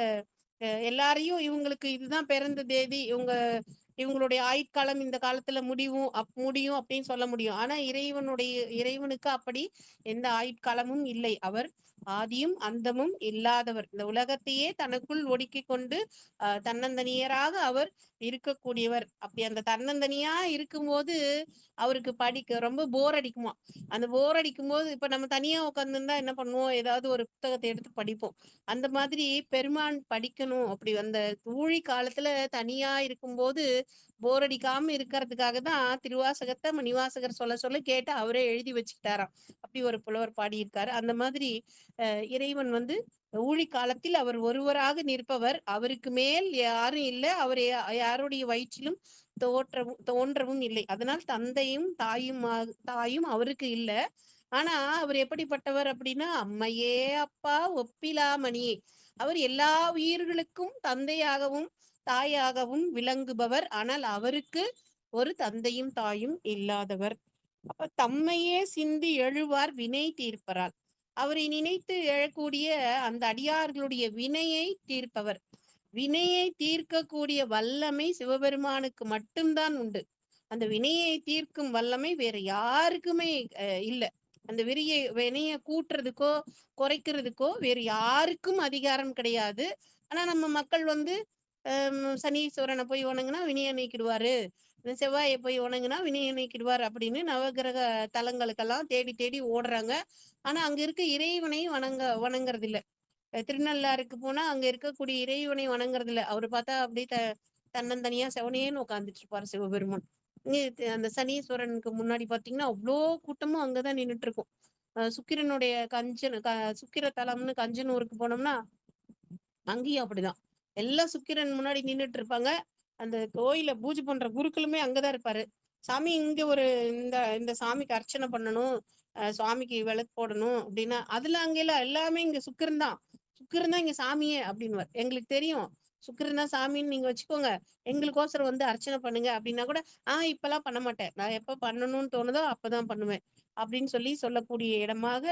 எல்லாரையும் இவங்களுக்கு இதுதான் பிறந்த தேதி, இவங்களுடைய ஆயுட்காலம் இந்த காலத்துல முடியும் அப்படின்னு சொல்ல முடியும். ஆனா இறைவனுக்கு அப்படி எந்த ஆயுட்காலமும் இல்லை. அவர் ஆதியும் அந்தமும் இல்லாதவர். இந்த உலகத்தையே தனக்குள் ஒடுக்கி கொண்டு தன்னந்தனியராக அவர் இருக்கக்கூடியவர். அப்படி அந்த தன்னந்தனியா இருக்கும்போது அவருக்கு படிக்க ரொம்ப போர் அடிக்குமா. அந்த போர் அடிக்கும் போது இப்ப நம்ம தனியா உட்காந்துருந்தா என்ன பண்ணுவோம், ஏதாவது ஒரு புத்தகத்தை எடுத்து படிப்போம். அந்த மாதிரி பெருமான் படிக்கணும், அப்படி அந்த ஊழி காலத்துல தனியா இருக்கும்போது போர் அடிக்காம இருக்கிறதுக்காக தான் திருவாசகத்தை மணிவாசகர் சொல்ல சொல்ல கேட்டு அவரே எழுதி வச்சுக்கிட்டாராம். அப்படி ஒரு புலவர் பாடியிருக்காரு. அந்த மாதிரி இறைவன் ஊழி காலத்தில் அவர் ஒருவராக நிற்பவர். அவருக்கு மேல் யாரும் இல்லை. அவர் யாருடைய வயிற்றிலும் தோன்றவும் இல்லை. அதனால் தந்தையும் தாயும் அவருக்கு இல்லை. ஆனா அவர் எப்படிப்பட்டவர் அப்படின்னா, அம்மையே அப்பா ஒப்பிலாமணியே. அவர் எல்லா உயிர்களுக்கும் தந்தையாகவும் தாயாகவும் விளங்குபவர். ஆனால் அவருக்கு ஒரு தந்தையும் தாயும் இல்லாதவர். அப்ப தம்மையே சிந்தி எழுவார் வினை தீர்ப்பரால். அவரை நினைத்து எழக்கூடிய அந்த அடியார்களுடைய வினையை தீர்ப்பவர். வினையை தீர்க்கக்கூடிய வல்லமை சிவபெருமானுக்கு மட்டும்தான் உண்டு. அந்த வினையை தீர்க்கும் வல்லமை வேற யாருக்குமே இல்லை. அந்த வினைய கூட்டுறதுக்கோ குறைக்கிறதுக்கோ வேறு யாருக்கும் அதிகாரம் கிடையாது. ஆனா நம்ம மக்கள் சனீஸ்வரனை போய் வணங்குனா வினையை நீக்கிடுவாரு, செவ்வாயை போய் வணங்குனா வினையை நீக்கிடுவார் அப்படின்னு நவகிரக தலங்களுக்கெல்லாம் தேடி தேடி ஓடுறாங்க. ஆனா அங்க இருக்க இறைவனை வணங்குறது இல்ல. திருநள்ளாருக்கு போனா அங்க இருக்கக்கூடிய இறைவனை வணங்குறது இல்ல. அவரு பார்த்தா அப்படியே தன்னந்தனியா செவனேன்னு உட்காந்துட்டு இருப்பாரு சிவபெருமான். இங்க அந்த சனீஸ்வரனுக்கு முன்னாடி பாத்தீங்கன்னா அவ்வளோ கூட்டமும் அங்கதான் நின்றுட்டு இருக்கும். சுக்கிரனுடைய சுக்கிர தலம்னு கஞ்சனூருக்கு போனோம்னா அங்கேயும் அப்படிதான். எல்லாம் சுக்கிரன் முன்னாடி நின்றுட்டு இருப்பாங்க. அந்த கோயில பூஜை பண்ற குருக்களுமே அங்கதான் இருப்பாரு. சாமி இங்க இந்த இந்த சாமிக்கு அர்ச்சனை பண்ணணும், சுவாமிக்கு விளக்கு போடணும் அப்படின்னா அதுல அங்க எல்லாம் எல்லாமே இங்க சுக்கிரன் தான். சுக்கிரன் தான் இங்க சாமியே அப்படின்னு எங்களுக்கு தெரியும். சுக்கிரன் தான் சாமின்னு நீங்க வச்சுக்கோங்க, எங்களுக்கோசரம் அர்ச்சனை பண்ணுங்க அப்படின்னா கூட இப்பெல்லாம் பண்ண மாட்டேன், நான் எப்ப பண்ணணும்னு தோணுதோ அப்பதான் பண்ணுவேன் அப்படின்னு சொல்லக்கூடிய இடமாக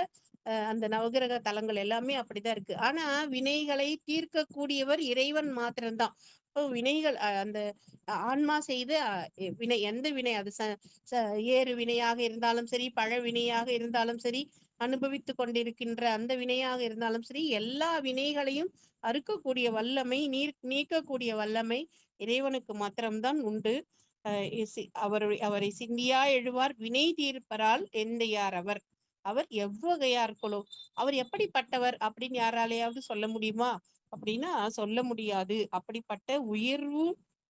அந்த நவகிரக தலங்கள் எல்லாமே அப்படிதான் இருக்கு. ஆனா வினைகளை தீர்க்கக்கூடியவர் இறைவன் மாத்திரம்தான். இப்போ வினைகள் அந்த ஆன்மா செய்த வினை, எந்த வினை அது ஏறு வினையாக இருந்தாலும் சரி, பழ வினையாக இருந்தாலும் சரி, அனுபவித்து கொண்டிருக்கின்ற அந்த வினையாக இருந்தாலும் சரி, எல்லா வினைகளையும் அறுக்கக்கூடிய வல்லமை, நீக்கக்கூடிய வல்லமை இறைவனுக்கு மாத்திரம்தான் உண்டு. அவரை சிந்தியா எழுவார் வினை தீர்ப்பரால் எந்தையார் அவர். அவர் எவ்வகையார்களோ, அவர் எப்படிப்பட்டவர் அப்படின்னு யாராலையாவது சொல்ல முடியுமா அப்படின்னா சொல்ல முடியாது. அப்படிப்பட்ட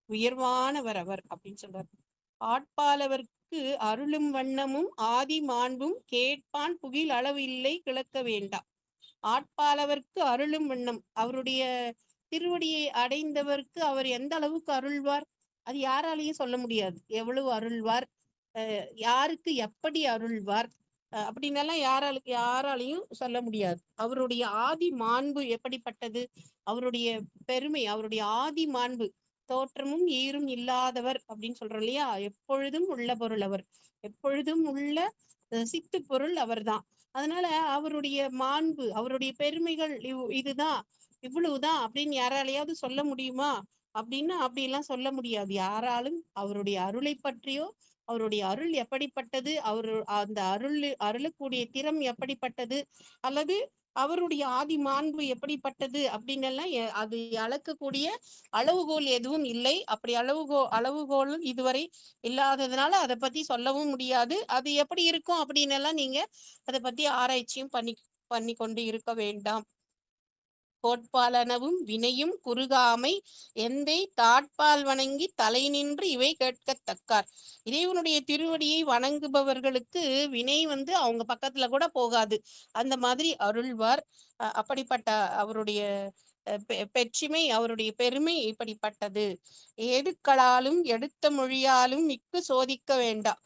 உயர்வானவர் அவர் அப்படின்னு சொல்றார். ஆட்பாலவர்க்கு அருளும் வண்ணமும் ஆதி மாண்பும் கேட்பான் புகில் அளவு இல்லை கிளக்க வேண்டாம். ஆட்பாலவர்க்கு அருளும் வண்ணம், அவருடைய திருவடியை அடைந்தவர்க்கு அவர் எந்த அளவுக்கு அருள்வார் அது யாராலையும் சொல்ல முடியாது. எவ்வளவு அருள்வார், யாருக்கு எப்படி அருள்வார் அப்படின்னெல்லாம் யாராலையும் சொல்ல முடியாது. அவருடைய ஆதி மாண்பு எப்படிப்பட்டது, அவருடைய பெருமை, அவருடைய ஆதி மாண்பு, தோற்றமும் ஈரும் இல்லாதவர் அப்படின்னு சொல்றோம் இல்லையா. எப்பொழுதும் உள்ள பொருள் அவர், எப்பொழுதும் உள்ள சித்து பொருள் அவர்தான். அதனால அவருடைய மாண்பு, அவருடைய பெருமைகள் இதுதான், இவ்வளவுதான் அப்படின்னு யாராலையாவது சொல்ல முடியுமா அப்படின்னா அப்படியெல்லாம் சொல்ல முடியாது யாராலும். அவருடைய அருளை பற்றியோ, அவருடைய அருள் எப்படிப்பட்டது, அந்த அருளக்கூடிய திறம் எப்படிப்பட்டது, அல்லது அவருடைய ஆதி மாண்பு எப்படிப்பட்டது அப்படின்னு எல்லாம் அது அளக்கக்கூடிய அளவுகோல் எதுவும் இல்லை. அப்படி அளவுகோல் இதுவரை இல்லாததுனால அதை பத்தி சொல்லவும் முடியாது. அது எப்படி இருக்கும் அப்படின்னு எல்லாம் நீங்க அதை பத்தி ஆராய்ச்சியும் பண்ணி பண்ணி கொண்டு இருக்க வேண்டாம். கோட்பாலனவும் வினையும் குறுகாமை எந்தை தாட்பால் வணங்கி தலை நின்று இவை கேட்கத்தக்கார். இறைவனுடைய திருவடியை வணங்குபவர்களுக்கு வினை அவங்க பக்கத்துல கூட போகாது. அந்த மாதிரி அருள்வார். அப்படிப்பட்ட அவருடைய பெற்றிமை, அவருடைய பெருமை இப்படிப்பட்டது. ஏடுக்களாலும் எடுத்த மொழியாலும் மிக்கு சோதிக்க வேண்டாம்.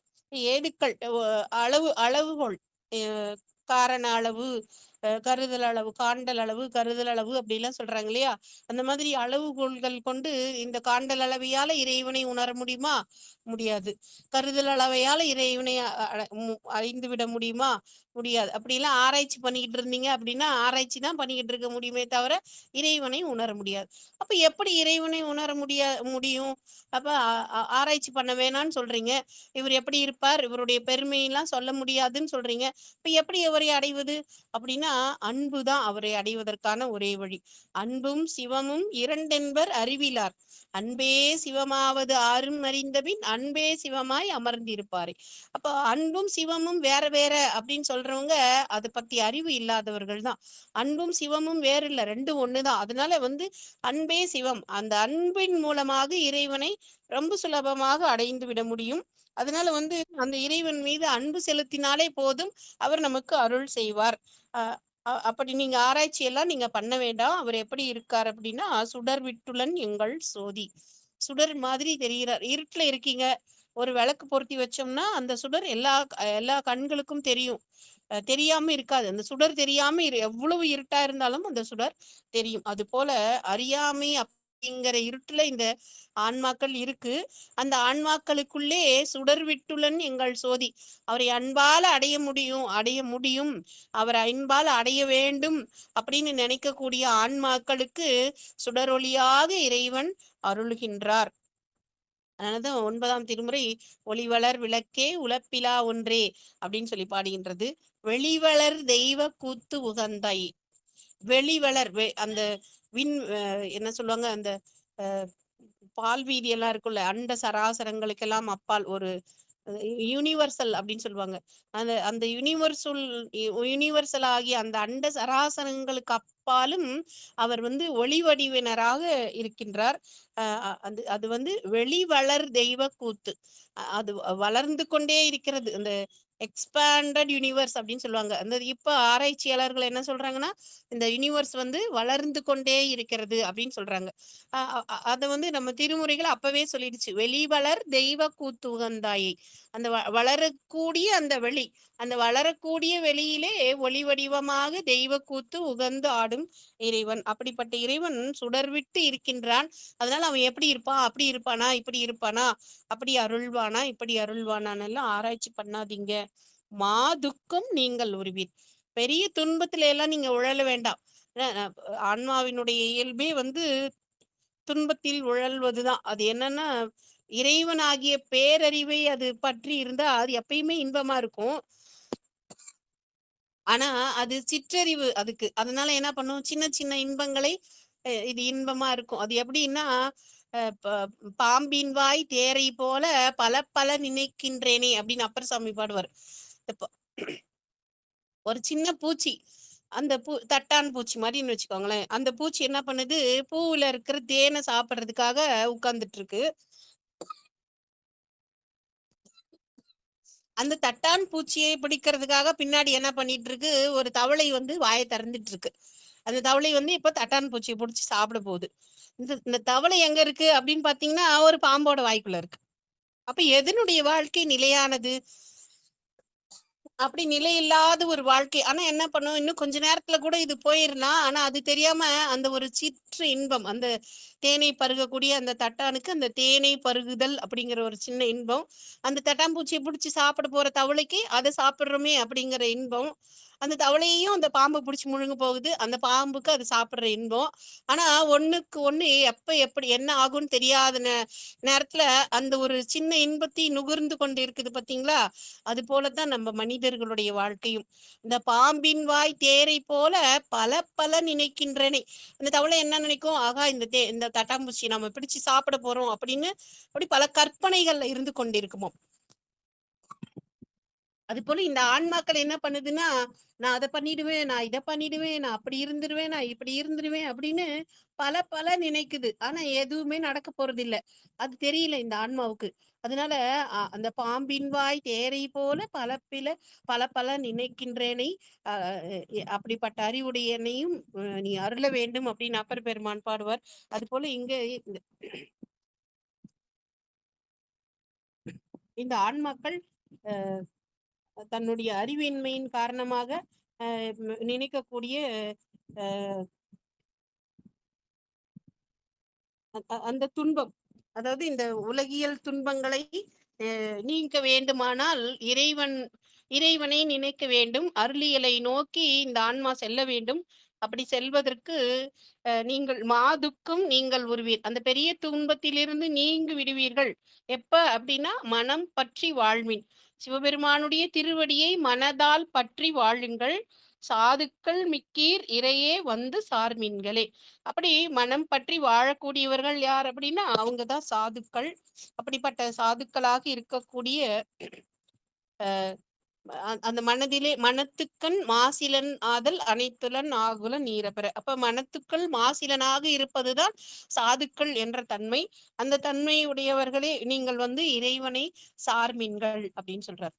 ஏடுக்கள் அளவுகோல், காரண அளவு, கருதல் அளவு, காண்டல் அளவு, கருதல் அளவு அப்படிலாம் சொல்றாங்க இல்லையா? அந்த மாதிரி அளவுகோல்கள் கொண்டு இந்த காண்டல் அளவையால இறைவனை உணர முடியுமா? முடியாது. கருதல் அளவையால இறைவனை அறிந்து விட முடியுமா? முடியாது. அப்படிலாம் ஆராய்ச்சி பண்ணிக்கிட்டு இருந்தீங்க அப்படின்னா ஆராய்ச்சி தான் பண்ணிக்கிட்டு இருக்க முடியுமே தவிர இறைவனை உணர முடியாது. அப்ப எப்படி இறைவனை உணர முடியும்? அப்ப ஆராய்ச்சி பண்ண வேணாம்னு சொல்றீங்க. இவர் எப்படி இருப்பார், இவருடைய பெருமையெல்லாம் சொல்ல முடியாதுன்னு சொல்றீங்க. இப்ப எப்படி அவரை அடைவது அப்படின்னா, அன்பு தான் அவரை அடைவதற்கான ஒரே வழி. அன்பும் சிவமும் இரண்டென்பர் அறிவிலார். அன்பே சிவமாவது ஆறும் அறிந்தபின் அன்பே சிவமாய் அமர்ந்திருப்பாரே. அப்போ அன்பும் சிவமும் வேற வேற அப்படின்னு சொல்றவங்க அதை பத்தி அறிவு இல்லாதவர்கள் தான். அன்பும் சிவமும் வேறு இல்ல, ரெண்டும் ஒண்ணுதான். அதனால அன்பே சிவம். அந்த அன்பின் மூலமாக இறைவனை ரொம்ப சுலபமாக அடைந்து விட முடியும். அதனால அந்த இறைவன் மீது அன்பு செலுத்தினாலே போதும், அவர் நமக்கு அருள் செய்வார். அப்படி நீங்க ஆராய்ச்சி எல்லாம் நீங்க பண்ண வேண்டாம். அவர் எப்படி இருக்கார் அப்படின்னா, சுடர் விட்டுலன் எங்கள் சோதி. சுடர் மாதிரி தெரிகிறார். இருட்டுல இருக்கீங்க, ஒரு விளக்கு பொருத்தி வச்சோம்னா அந்த சுடர் எல்லா எல்லா கண்களுக்கும் தெரியும். தெரியாம இருக்காது. அந்த சுடர் தெரியாம எவ்வளவு இருட்டா இருந்தாலும் அந்த சுடர் தெரியும். அது போல அறியாமை அப்படிங்கிற இருட்டுல இந்த ஆன்மாக்கள் இருக்கு. அந்த ஆன்மாக்களுக்குள்ளே சுடர் விட்டுலன் எங்கள் சோதி. அவரை அன்பால அடைய முடியும், அவரை அன்பால் அடைய வேண்டும் அப்படின்னு நினைக்கக்கூடிய ஆன்மாக்களுக்கு சுடரொளியாக இறைவன் அருள்கின்றார். அதனாலதான் 9ஆம் திருமுறை ஒளிவளர் விளக்கே உலப்பிலா ஒன்றே அப்படின்னு சொல்லி பாடுகின்றது. வெளிவளர் தெய்வ கூத்து உகந்தாய். வெளிவளர் அந்த விண் என்ன சொல்லுவாங்க, அந்த பால் வீதி எல்லாம் இருக்குல்ல, அண்ட சராசரங்களுக்கெல்லாம் அப்பால் ஒரு யூனிவர்சல் அப்படின்னு சொல்லுவாங்க. அந்த அந்த யூனிவர்சல் ஆகிய அந்த அண்ட சராசரங்களுக்கு அப்பாலும் அவர் ஒளி வடிவினராக இருக்கின்றார். அது அது வெளி வளர் தெய்வ கூத்து. அது வளர்ந்து கொண்டே இருக்கிறது. அந்த எக்ஸ்பேண்டட் யூனிவர்ஸ் அப்படின்னு சொல்லுவாங்க. அந்த இப்ப ஆராய்ச்சியாளர்கள் என்ன சொல்றாங்கன்னா, இந்த யூனிவர்ஸ் வளர்ந்து கொண்டே இருக்கிறது அப்படின்னு சொல்றாங்க. அதை நம்ம திருமுறைகள் அப்பவே சொல்லிடுச்சு. வெளி வளர் தெய்வ கூத்து உகந்தாயை. அந்த வளரக்கூடிய அந்த வெளி, அந்த வளரக்கூடிய வெளியிலே ஒளி வடிவமாக தெய்வ கூத்து உகந்து ஆடும் இறைவன். அப்படிப்பட்ட இறைவன் சுடர்விட்டு இருக்கின்றான். அதனால அவன் எப்படி இருப்பான், அப்படி இருப்பானா, இப்படி இருப்பானா, அப்படி அருள்வானா, இப்படி அருள்வானான்னு எல்லாம் ஆராய்ச்சி பண்ணாதீங்க. துக்கம் நீங்கள் உருவீர். பெரிய துன்பத்துல எல்லாம் நீங்க உழல வேண்டாம். ஆன்மாவினுடைய இயல்பே துன்பத்தில் உழல்வதுதான். அது என்னன்னா, இறைவனாகிய பேரறிவை அது பற்றி இருந்தா அது எப்பயுமே இன்பமா இருக்கும். ஆனா அது சிற்றறிவு அதுக்கு. அதனால என்ன பண்ணும், சின்ன சின்ன இன்பங்களை இது இன்பமா இருக்கும். அது எப்படின்னா, பாம்பின் வாய் தேரை போல பல பல நினைக்கின்றேனே அப்படின்னு அப்பர் சாமி பாடுவார். ஒரு சின்ன பூச்சி, அந்த தட்டான் பூச்சி மாதிரின்னு வச்சுக்கோங்களேன். அந்த பூச்சி என்ன பண்ணுது, பூவுல இருக்கிற தேனை சாப்பிடுறதுக்காக உட்கார்ந்துட்டு இருக்கு. அந்த தட்டான் பூச்சியை பிடிக்கிறதுக்காக பின்னாடி என்ன பண்ணிட்டு இருக்கு, ஒரு தவளை வாயை திறந்துட்டு இருக்கு. அந்த தவளை இப்ப தட்டான் பூச்சியை பிடிச்சி சாப்பிட போகுது. இந்த தவளை எங்க இருக்கு அப்படின்னு பாத்தீங்கன்னா, ஒரு பாம்போட வாய்க்குள்ள இருக்கு. அப்ப எதனுடைய வாழ்க்கை நிலையானது? அப்படி நிலை இல்லாத ஒரு வாழ்க்கை. ஆனா என்ன பண்ணும், இன்னும் கொஞ்ச நேரத்துல கூட இது போயிருந்தா, ஆனா அது தெரியாம அந்த ஒரு சிற்று இன்பம், அந்த தேனை பருகக்கூடிய அந்த தட்டானுக்கு அந்த தேனை பருகுதல் அப்படிங்கிற ஒரு சின்ன இன்பம், அந்த தட்டாம்பூச்சியை பிடிச்சி சாப்பிட போற தவளைக்கு அதை சாப்பிடுறோமே அப்படிங்கிற இன்பம், அந்த தவளையையும் அந்த பாம்பு பிடிச்சி முழுங்க போகுது. அந்த பாம்புக்கு அது சாப்பிடுற இன்பம். ஆனா ஒண்ணுக்கு ஒண்ணு எப்ப எப்படி என்ன ஆகும்னு தெரியாத நேரத்துல அந்த ஒரு சின்ன இன்பத்தை நுகர்ந்து கொண்டு இருக்குது பாத்தீங்களா? அது போலதான் நம்ம மனிதர்களுடைய வாழ்க்கையும். இந்த பாம்பின் வாய் தேரை போல பல பல நினைக்கின்றனே. அந்த தவளை என்ன நினைக்கும்? ஆகா, இந்த தட்டாம்பூச்சி நம்ம பிடிச்சு சாப்பிட போறோம் அப்படின்னு அப்படி பல கற்பனைகள்ல இருந்து கொண்டிருக்குமோ. அது போல இந்த ஆன்மாக்கள் என்ன பண்ணுதுன்னா, நான் அதை பண்ணிடுவேன், நான் இதை பண்ணிடுவேன், நான் அப்படி இருந்துருவேன், நான் இப்படி இருந்துருவேன் அப்படின்னு பல பல நினைக்குது. ஆனா எதுவுமே நடக்க போறது இல்ல. அது தெரியல இந்த ஆன்மாவுக்கு. அதனால அந்த பாம்பின் வாய் தேரை போல பல பல நினைக்கின்றேனை, அப்படிப்பட்ட அறிவுடையனையும் நீ அருள வேண்டும் அப்படின்னு அப்பர் பெருமான் பாடுவார். அது போல இங்க இந்த ஆன்மாக்கள் தன்னுடைய அறிவின்மையின் காரணமாக நினைக்கக்கூடிய அந்த துன்பம், அதாவது இந்த உலகியல் துன்பங்களை நீங்க வேண்டுமானால் இறைவனை நினைக்க வேண்டும். அருளியலை நோக்கி இந்த ஆன்மா செல்ல வேண்டும். அப்படி செல்வதற்கு நீங்கள் மாதுக்கும் நீங்கள் உருவீர். அந்த பெரிய துன்பத்திலிருந்து நீங்கி விடுவீர்கள். எப்ப அப்படின்னா, மனம் பற்றி வாழ்வின். சிவபெருமானுடைய திருவடியை மனதால் பற்றி வாழுங்கள். சாதுக்கள் மிக்கீர் இறையே வந்து சார்மீன்களே. அப்படி மனம் பற்றி வாழக்கூடியவர்கள் யார் அப்படின்னா, அவங்கதான் சாதுக்கள். அப்படிப்பட்ட சாதுக்களாக இருக்கக்கூடிய அந்த மனதிலே மனத்துக்கண் மாசிலன் ஆதல் அனைத்துலன் ஆகுல நீரபெற. அப்ப மனத்துக்கள் மாசிலனாக இருப்பதுதான் சாதுக்கள் என்ற தன்மை. அந்த தன்மை உடையவர்களே நீங்கள் வந்து இறைவனை சார்மீன்கள் அப்படின்னு சொல்றார்.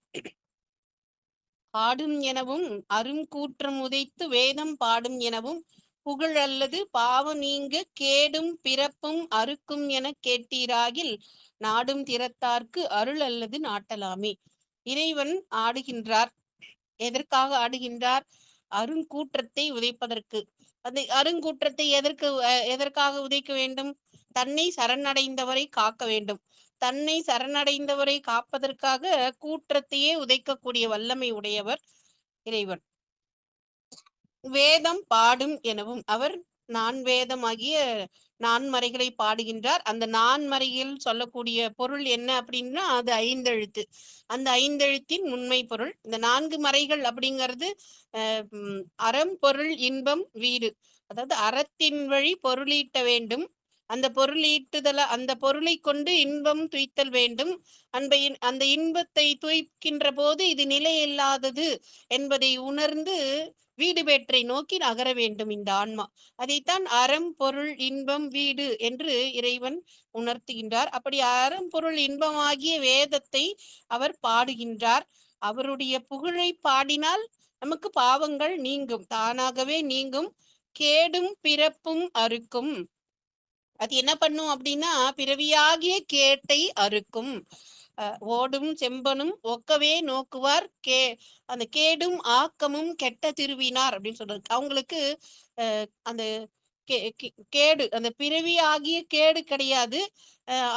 பாடும் எனவும் அருங்கூற்றம் உதைத்து வேதம் பாடும் எனவும் புகழ் அல்லது பாவ நீங்க கேடும் பிறப்பும் அறுக்கும் என கேட்டீராகில் நாடும் திறத்தார்க்கு அருள் அல்லது நாட்டலாமே. இறைவன் ஆடுகின்றார். எதற்காக ஆடுகின்றார்? அருங்கூற்றத்தை உதைப்பதற்கு. அந்த அருங்கூற்றத்தை எதற்காக உதைக்க வேண்டும்? தன்னை சரணடைந்தவரை காக்க வேண்டும். தன்னை சரணடைந்தவரை காப்பதற்காக கூற்றத்தையே உதைக்கக்கூடிய வல்லமை உடையவர் இறைவன். வேதம் பாடும் எனவும் அவர் வேதமாகிய நான்மறைகளை பாடுகின்றார். அந்த நான்மறையில் சொல்லக்கூடிய பொருள் என்ன அப்படின்னா, அது ஐந்தெழுத்து. அந்த ஐந்தெழுத்தின் உண்மை பொருள். இந்த 4 மறைகள் அப்படிங்கிறது அறம், பொருள், இன்பம், வீடு. அதாவது அறத்தின் வழி பொருளீட்ட வேண்டும். அந்த அந்த பொருளை கொண்டு இன்பம் துய்த்தல் வேண்டும். அந்த இன்பத்தை துய்க்கின்ற போது இது நிலையில்லாதது என்பதை உணர்ந்து வீடு பேற்றை நோக்கி நகர வேண்டும் இந்த ஆன்மா. அதைத்தான் அறம், பொருள், இன்பம், வீடு என்று இறைவன் உணர்த்துகின்றார். அப்படி அறம், பொருள், இன்பமாகிய வேதத்தை அவர் பாடுகின்றார். அவருடைய புகழை பாடினால் நமக்கு பாவங்கள் நீங்கும், தானாகவே நீங்கும். கேடும் பிறப்பும் அறுக்கும். அது என்ன பண்ணும் அப்படின்னா, பிறவியாகிய கேட்டை அறுக்கும். ஓடும் செம்பனும் ஒக்கவே நோக்குவார் அந்த கேடும் ஆக்கமும் கெட்ட திருவினார் அப்படின்னு சொல்றது. அவங்களுக்கு அந்த கேடு, அந்த பிறவி ஆகிய கேடு கிடையாது.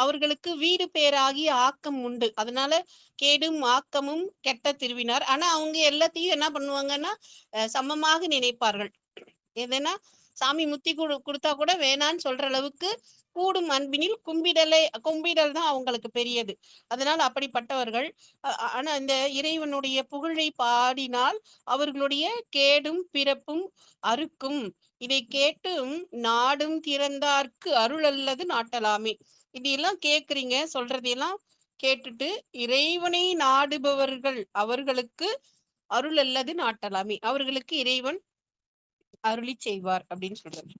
அவர்களுக்கு வீடு பேராகிய ஆக்கம் உண்டு. அதனால கேடும் ஆக்கமும் கெட்ட திருவினார். ஆனா அவங்க எல்லாத்தையும் என்ன பண்ணுவாங்கன்னா, சமமாக நினைப்பார்கள். எதுனா சாமி முத்தி கொடுத்தா கூட வேணான்னு சொல்ற அளவுக்கு கூடும் அன்பினில் கும்பிடல் தான் அவங்களுக்கு பெரியது. அதனால அப்படிப்பட்டவர்கள். ஆனா இந்த இறைவனுடைய புகழை பாடினால் அவர்களுடைய கேடும் பிறப்பும் அறுக்கும். இதை கேட்டும் நாடும் திறந்தார்க்கு அருள் அல்லது நாட்டலாமே. இதெல்லாம் கேக்குறீங்க, சொல்றதெல்லாம் கேட்டுட்டு இறைவனை நாடுபவர்கள் அவர்களுக்கு அருள் அல்லது நாட்டலாமே. அவர்களுக்கு இறைவன் அருளி செய்வார் அப்படின்னு சொல்றாரு.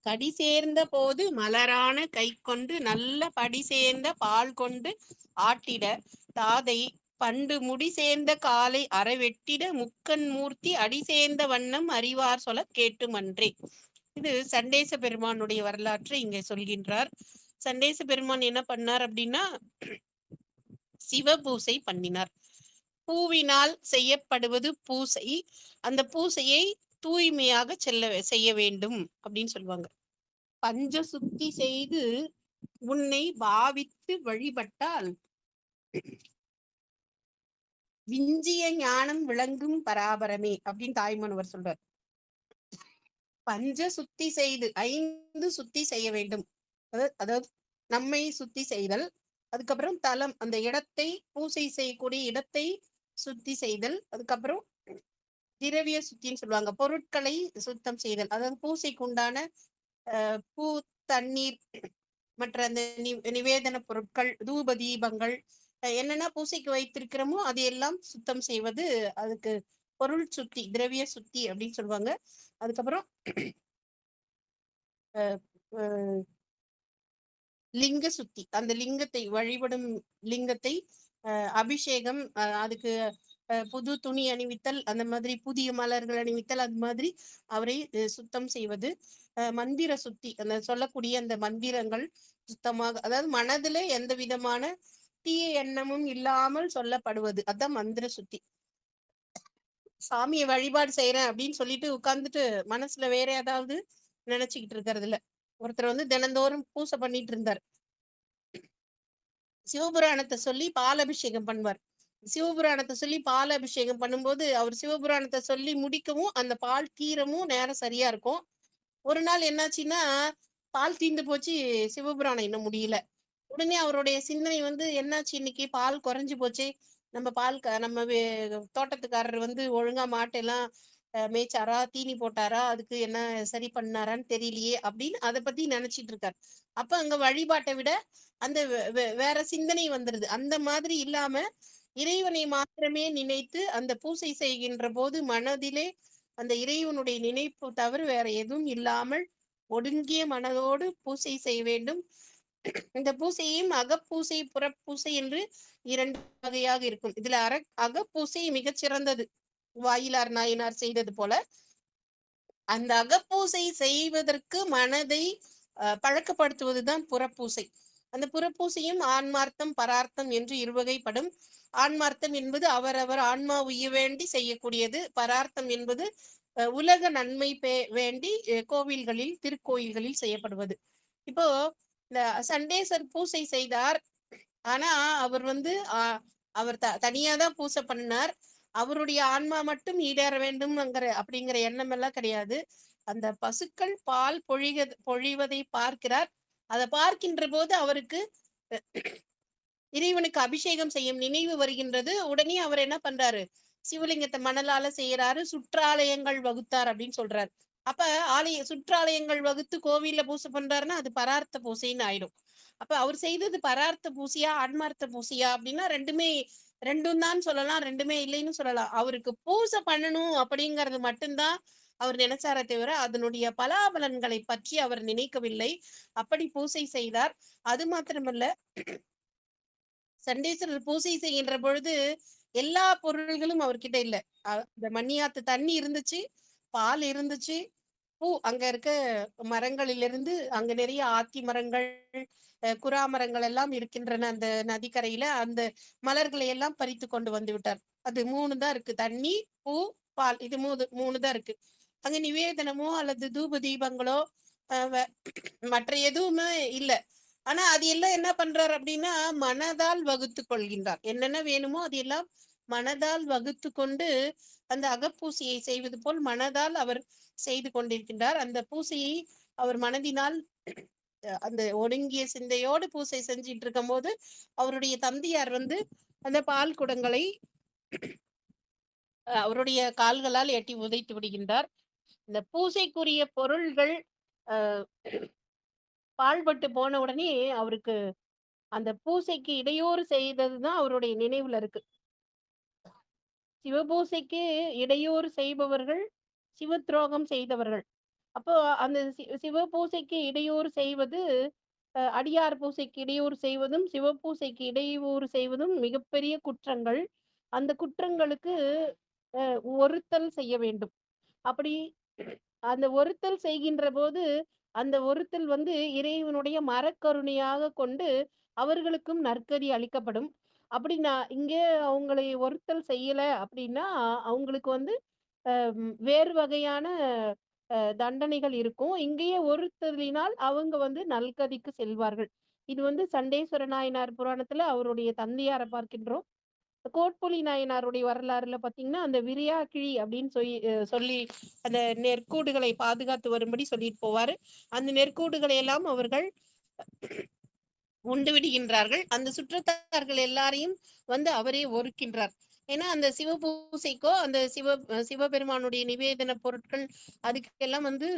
கடி சேர்ந்த போது மலரான கை கொண்டு நல்ல படி சேர்ந்த பால் கொண்டு ஆட்டிட தாதை பண்டு முடி சேர்ந்த காலை அறவெட்டிட முக்கன் மூர்த்தி அடி சேர்ந்த வண்ணம் அறிவார் சொல்ல கேட்டுமன்றே. இது சண்டேச பெருமானுடைய வரலாற்றை இங்க சொல்கின்றார். சண்டேச பெருமான் என்ன பண்ணார் அப்படின்னா, சிவபூசை பண்ணினார். பூவினால் செய்யப்படுவது பூசை. அந்த பூசையை தூய்மையாக செய்ய வேண்டும் அப்படின்னு சொல்லுவாங்க. பஞ்ச சுத்தி செய்து உன்னை பாவித்து வழிபட்டால் விஞ்சிய ஞானம் விளங்கும் பராபரமே அப்படின்னு தாய்மானவர் சொல்றார். பஞ்ச சுத்தி செய்து 5 சுத்தி செய்ய வேண்டும். அதாவது நம்மை சுத்தி செய்தல், அதுக்கப்புறம் தலம் அந்த இடத்தை பூசை செய்யக்கூடிய இடத்தை சுத்தி செய்தல், அதுக்கப்புறம் திரவிய சுத்தின்னு சொல்லுவாங்க, பொருட்களை சுத்தம் செய்தல். அதாவது பூசைக்கு உண்டான பூ, தண்ணீர், மற்ற அந்த நிவேதன பொருட்கள், தூப தீபங்கள், என்னென்ன பூசைக்கு வைத்திருக்கிறோமோ அது எல்லாம் சுத்தம் செய்வது, அதுக்கு பொருள் சுத்தி, திரவிய சுத்தி அப்படின்னு சொல்லுவாங்க. அதுக்கப்புறம் லிங்க சுத்தி, அந்த லிங்கத்தை வழிபடும் லிங்கத்தை அபிஷேகம், அதுக்கு புது துணி அணிவித்தல், அந்த மாதிரி புதிய மலர்கள் அணிவித்தல், அது மாதிரி அவரை சுத்தம் செய்வது. மந்திர சுத்தி, அந்த சொல்லக்கூடிய அந்த மந்திரங்கள் சுத்தமாக, அதாவது மனதுல எந்த விதமான தீய எண்ணமும் இல்லாமல் சொல்லப்படுவது, அதான் மந்திர சுத்தி. சாமியை வழிபாடு செய்யறேன் அப்படின்னு சொல்லிட்டு உட்கார்ந்துட்டு மனசுல வேற ஏதாவது நினைச்சுக்கிட்டு இருக்கிறது இல்ல. ஒருத்தர் வந்து தினந்தோறும் பூசை பண்ணிட்டு இருந்தார். சிவபுராணத்தை சொல்லி பால் அபிஷேகம் பண்ணுவார். சிவபுராணத்தை சொல்லி பால் அபிஷேகம் பண்ணும்போது அவர் சிவபுராணத்தை சொல்லி முடிக்கவும் அந்த பால் தீரமும் நேரம் சரியா இருக்கும். ஒரு நாள் என்னாச்சுன்னா, பால் தீந்து போச்சு, சிவபுராணம் இன்னும் முடியல. உடனே அவருடைய சிந்தனை வந்து, என்னாச்சு இன்னைக்கு பால் குறைஞ்சு போச்சு, நம்ம நம்ம தோட்டத்துக்காரர் வந்து ஒழுங்கா மாட்டெல்லாம் மேய்ச்சாரா, தீனி போட்டாரா, அதுக்கு என்ன சரி பண்ணாரான்னு தெரியலையே அப்படின்னு அதை பத்தி நினைச்சிட்டு இருக்காரு. அப்ப அங்க வழிபாட்டை விட அந்த வேற சிந்தனை வந்துருது. அந்த மாதிரி இல்லாம இறைவனை மாத்திரமே நினைத்து அந்த பூசை செய்கின்ற போது மனதிலே அந்த இறைவனுடைய நினைப்பு தவிர வேற எதுவும் இல்லாமல் ஒடுங்கிய மனதோடு பூசை செய்ய வேண்டும். இந்த பூசையும் அகப்பூசை, புறப்பூசை என்று 2 வகையாக இருக்கும். இதுல அகப்பூசை மிகச் சிறந்தது. வாயிலார் நாயனார் செய்தது போல அந்த அகப்பூசை செய்வதற்கு மனதை பழக்கப்படுத்துவதுதான் புறப்பூசை. அந்த புறப்பூசையும் ஆன்மார்த்தம், பரார்த்தம் என்று இருவகைப்படும். ஆன்மார்த்தம் என்பது அவரவர் ஆன்மா உய்ய வேண்டி செய்யக்கூடியது. பரார்த்தம் என்பது உலக நன்மை வேண்டி கோவில்களில், திருக்கோயில்களில் செய்யப்படுவது. இப்போ இந்த சண்டேசர் பூசை செய்தார். ஆனா அவர் வந்து அவர் தனியா தான் பூசை பண்ணார். அவருடைய ஆன்மா மட்டும் ஈடேற வேண்டும் அப்படிங்கிற எண்ணம் எல்லாம் கிடையாது. அந்த பசுக்கள் பால் பொழிவதை பார்க்கிறார். அதை பார்க்கின்ற போது அவருக்கு இறைவனுக்கு அபிஷேகம் செய்யும் நினைவு வருகின்றது. உடனே அவர் என்ன பண்றாரு, சிவலிங்கத்தை மணலால செய்யறாரு, சுற்றாலயங்கள் வகுத்தார் அப்படின்னு சொல்றாரு. அப்ப சுற்றாலயங்கள் வகுத்து கோவில்ல பூசை பண்றாருன்னா அது பரார்த்த பூசைன்னு ஆயிடும். அப்ப அவர் செய்தது பரார்த்த பூசையா, ஆன்மார்த்த பூசையா அப்படின்னா ரெண்டும் தான் சொல்லலாம், ரெண்டுமே இல்லைன்னு சொல்லலாம். அவருக்கு பூசை பண்ணணும் அப்படிங்கறது மட்டும்தான் அவர் நினைச்சார தவிர அதனுடைய பலாபலன்களை பற்றி அவர் நினைக்கவில்லை. அப்படி பூசை செய்தார். அது மாத்திரமல்ல, சண்டேஸ்வரர் பூசை செய்கின்ற பொழுது எல்லா பொருள்களும் அவர்கிட்ட இல்ல. இந்த மண்ணியாத்து தண்ணி இருந்துச்சு, பால் இருந்துச்சு, பூ அங்க இருக்க மரங்களிலிருந்து, அங்க நிறைய ஆத்தி மரங்கள், குறா மரங்கள் எல்லாம் இருக்கின்றன அந்த நதிக்கரையில. அந்த மலர்களை எல்லாம் பறித்து கொண்டு வந்து விட்டார். அது 3 தான் இருக்கு, தண்ணி, பூ, பால். இது 3 தான் இருக்கு. அங்க நிவேதனமோ அல்லது தூப தீபங்களோ மற்ற எதுவுமே இல்ல. ஆனா அது எல்லாம் என்ன பண்றாரு அப்படின்னா, மனதால் வகுத்து கொள்கின்றார். என்னென்ன வேணுமோ அது எல்லாம் மனதால் வகுத்து கொண்டு அந்த அகப்பூசையை செய்வது போல் மனதால் அவர் செய்து கொண்டிருக்கின்றார். அந்த பூசையை அவர் மனதினால் அந்த ஒடுங்கிய சிந்தையோடு பூசை செஞ்சிட்டு இருக்கும் போது அவருடைய தந்தையார் வந்து அந்த பால் குடங்களை அவருடைய கால்களால் எட்டி உதைத்து விடுகின்றார். இந்த பூசைக்குரிய பொருள்கள் பால்பட்டு போன உடனே அவருக்கு அந்த பூசைக்கு இடையூறு செய்ததுதான் அவருடைய நினைவுல இருக்கு. சிவபூசைக்கு இடையூறு செய்பவர்கள் சிவத்துரோகம் செய்தவர்கள். அப்போ அந்த சிவபூசைக்கு இடையூறு செய்வது, அடியார் பூசைக்கு இடையூறு செய்வதும், சிவபூசைக்கு இடையூறு செய்வதும் மிகப்பெரிய குற்றங்கள். அந்த குற்றங்களுக்கு ஒருத்தல் செய்ய வேண்டும். அப்படி அந்த ஒருத்தல் செய்கின்ற போது அந்த ஒருத்தல் வந்து இறைவனுடைய மரக்கருணையாக கொண்டு அவர்களுக்கும் நற்கதி அளிக்கப்படும். அப்படி நான் இங்கே அவங்களை ஒருத்தல் செய்யல அப்படின்னா அவங்களுக்கு வந்து வேறு வகையான தண்டனைகள் இருக்கும். இங்கேயே ஒருத்தலினால் அவங்க வந்து நல்கதிக்கு செல்வார்கள். இது வந்து சண்டேஸ்வர நாயனார் புராணத்துல அவருடைய தந்தையாரை பார்க்கின்றோம். கோட்புலி நாயனாருடைய வரலாறுல பாத்தீங்கன்னா, அந்த விரியாக்கிழி அப்படின்னு சொல்லி அந்த நெற்கூடுகளை பாதுகாத்து வரும்படி சொல்லிட்டு போவாரு. அந்த நெற்கூடுகளை எல்லாம் அவர்கள் உண்டு விடுகின்றார்கள். அந்த சுற்றத்தார்கள் எல்லாரையும் வந்து அவரே ஒறுக்கின்றார். ஏன்னா அந்த சிவபூசைக்கோ அந்த சிவபெருமானுடைய நிவேதன பொருட்கள் அதுக்கெல்லாம் வந்து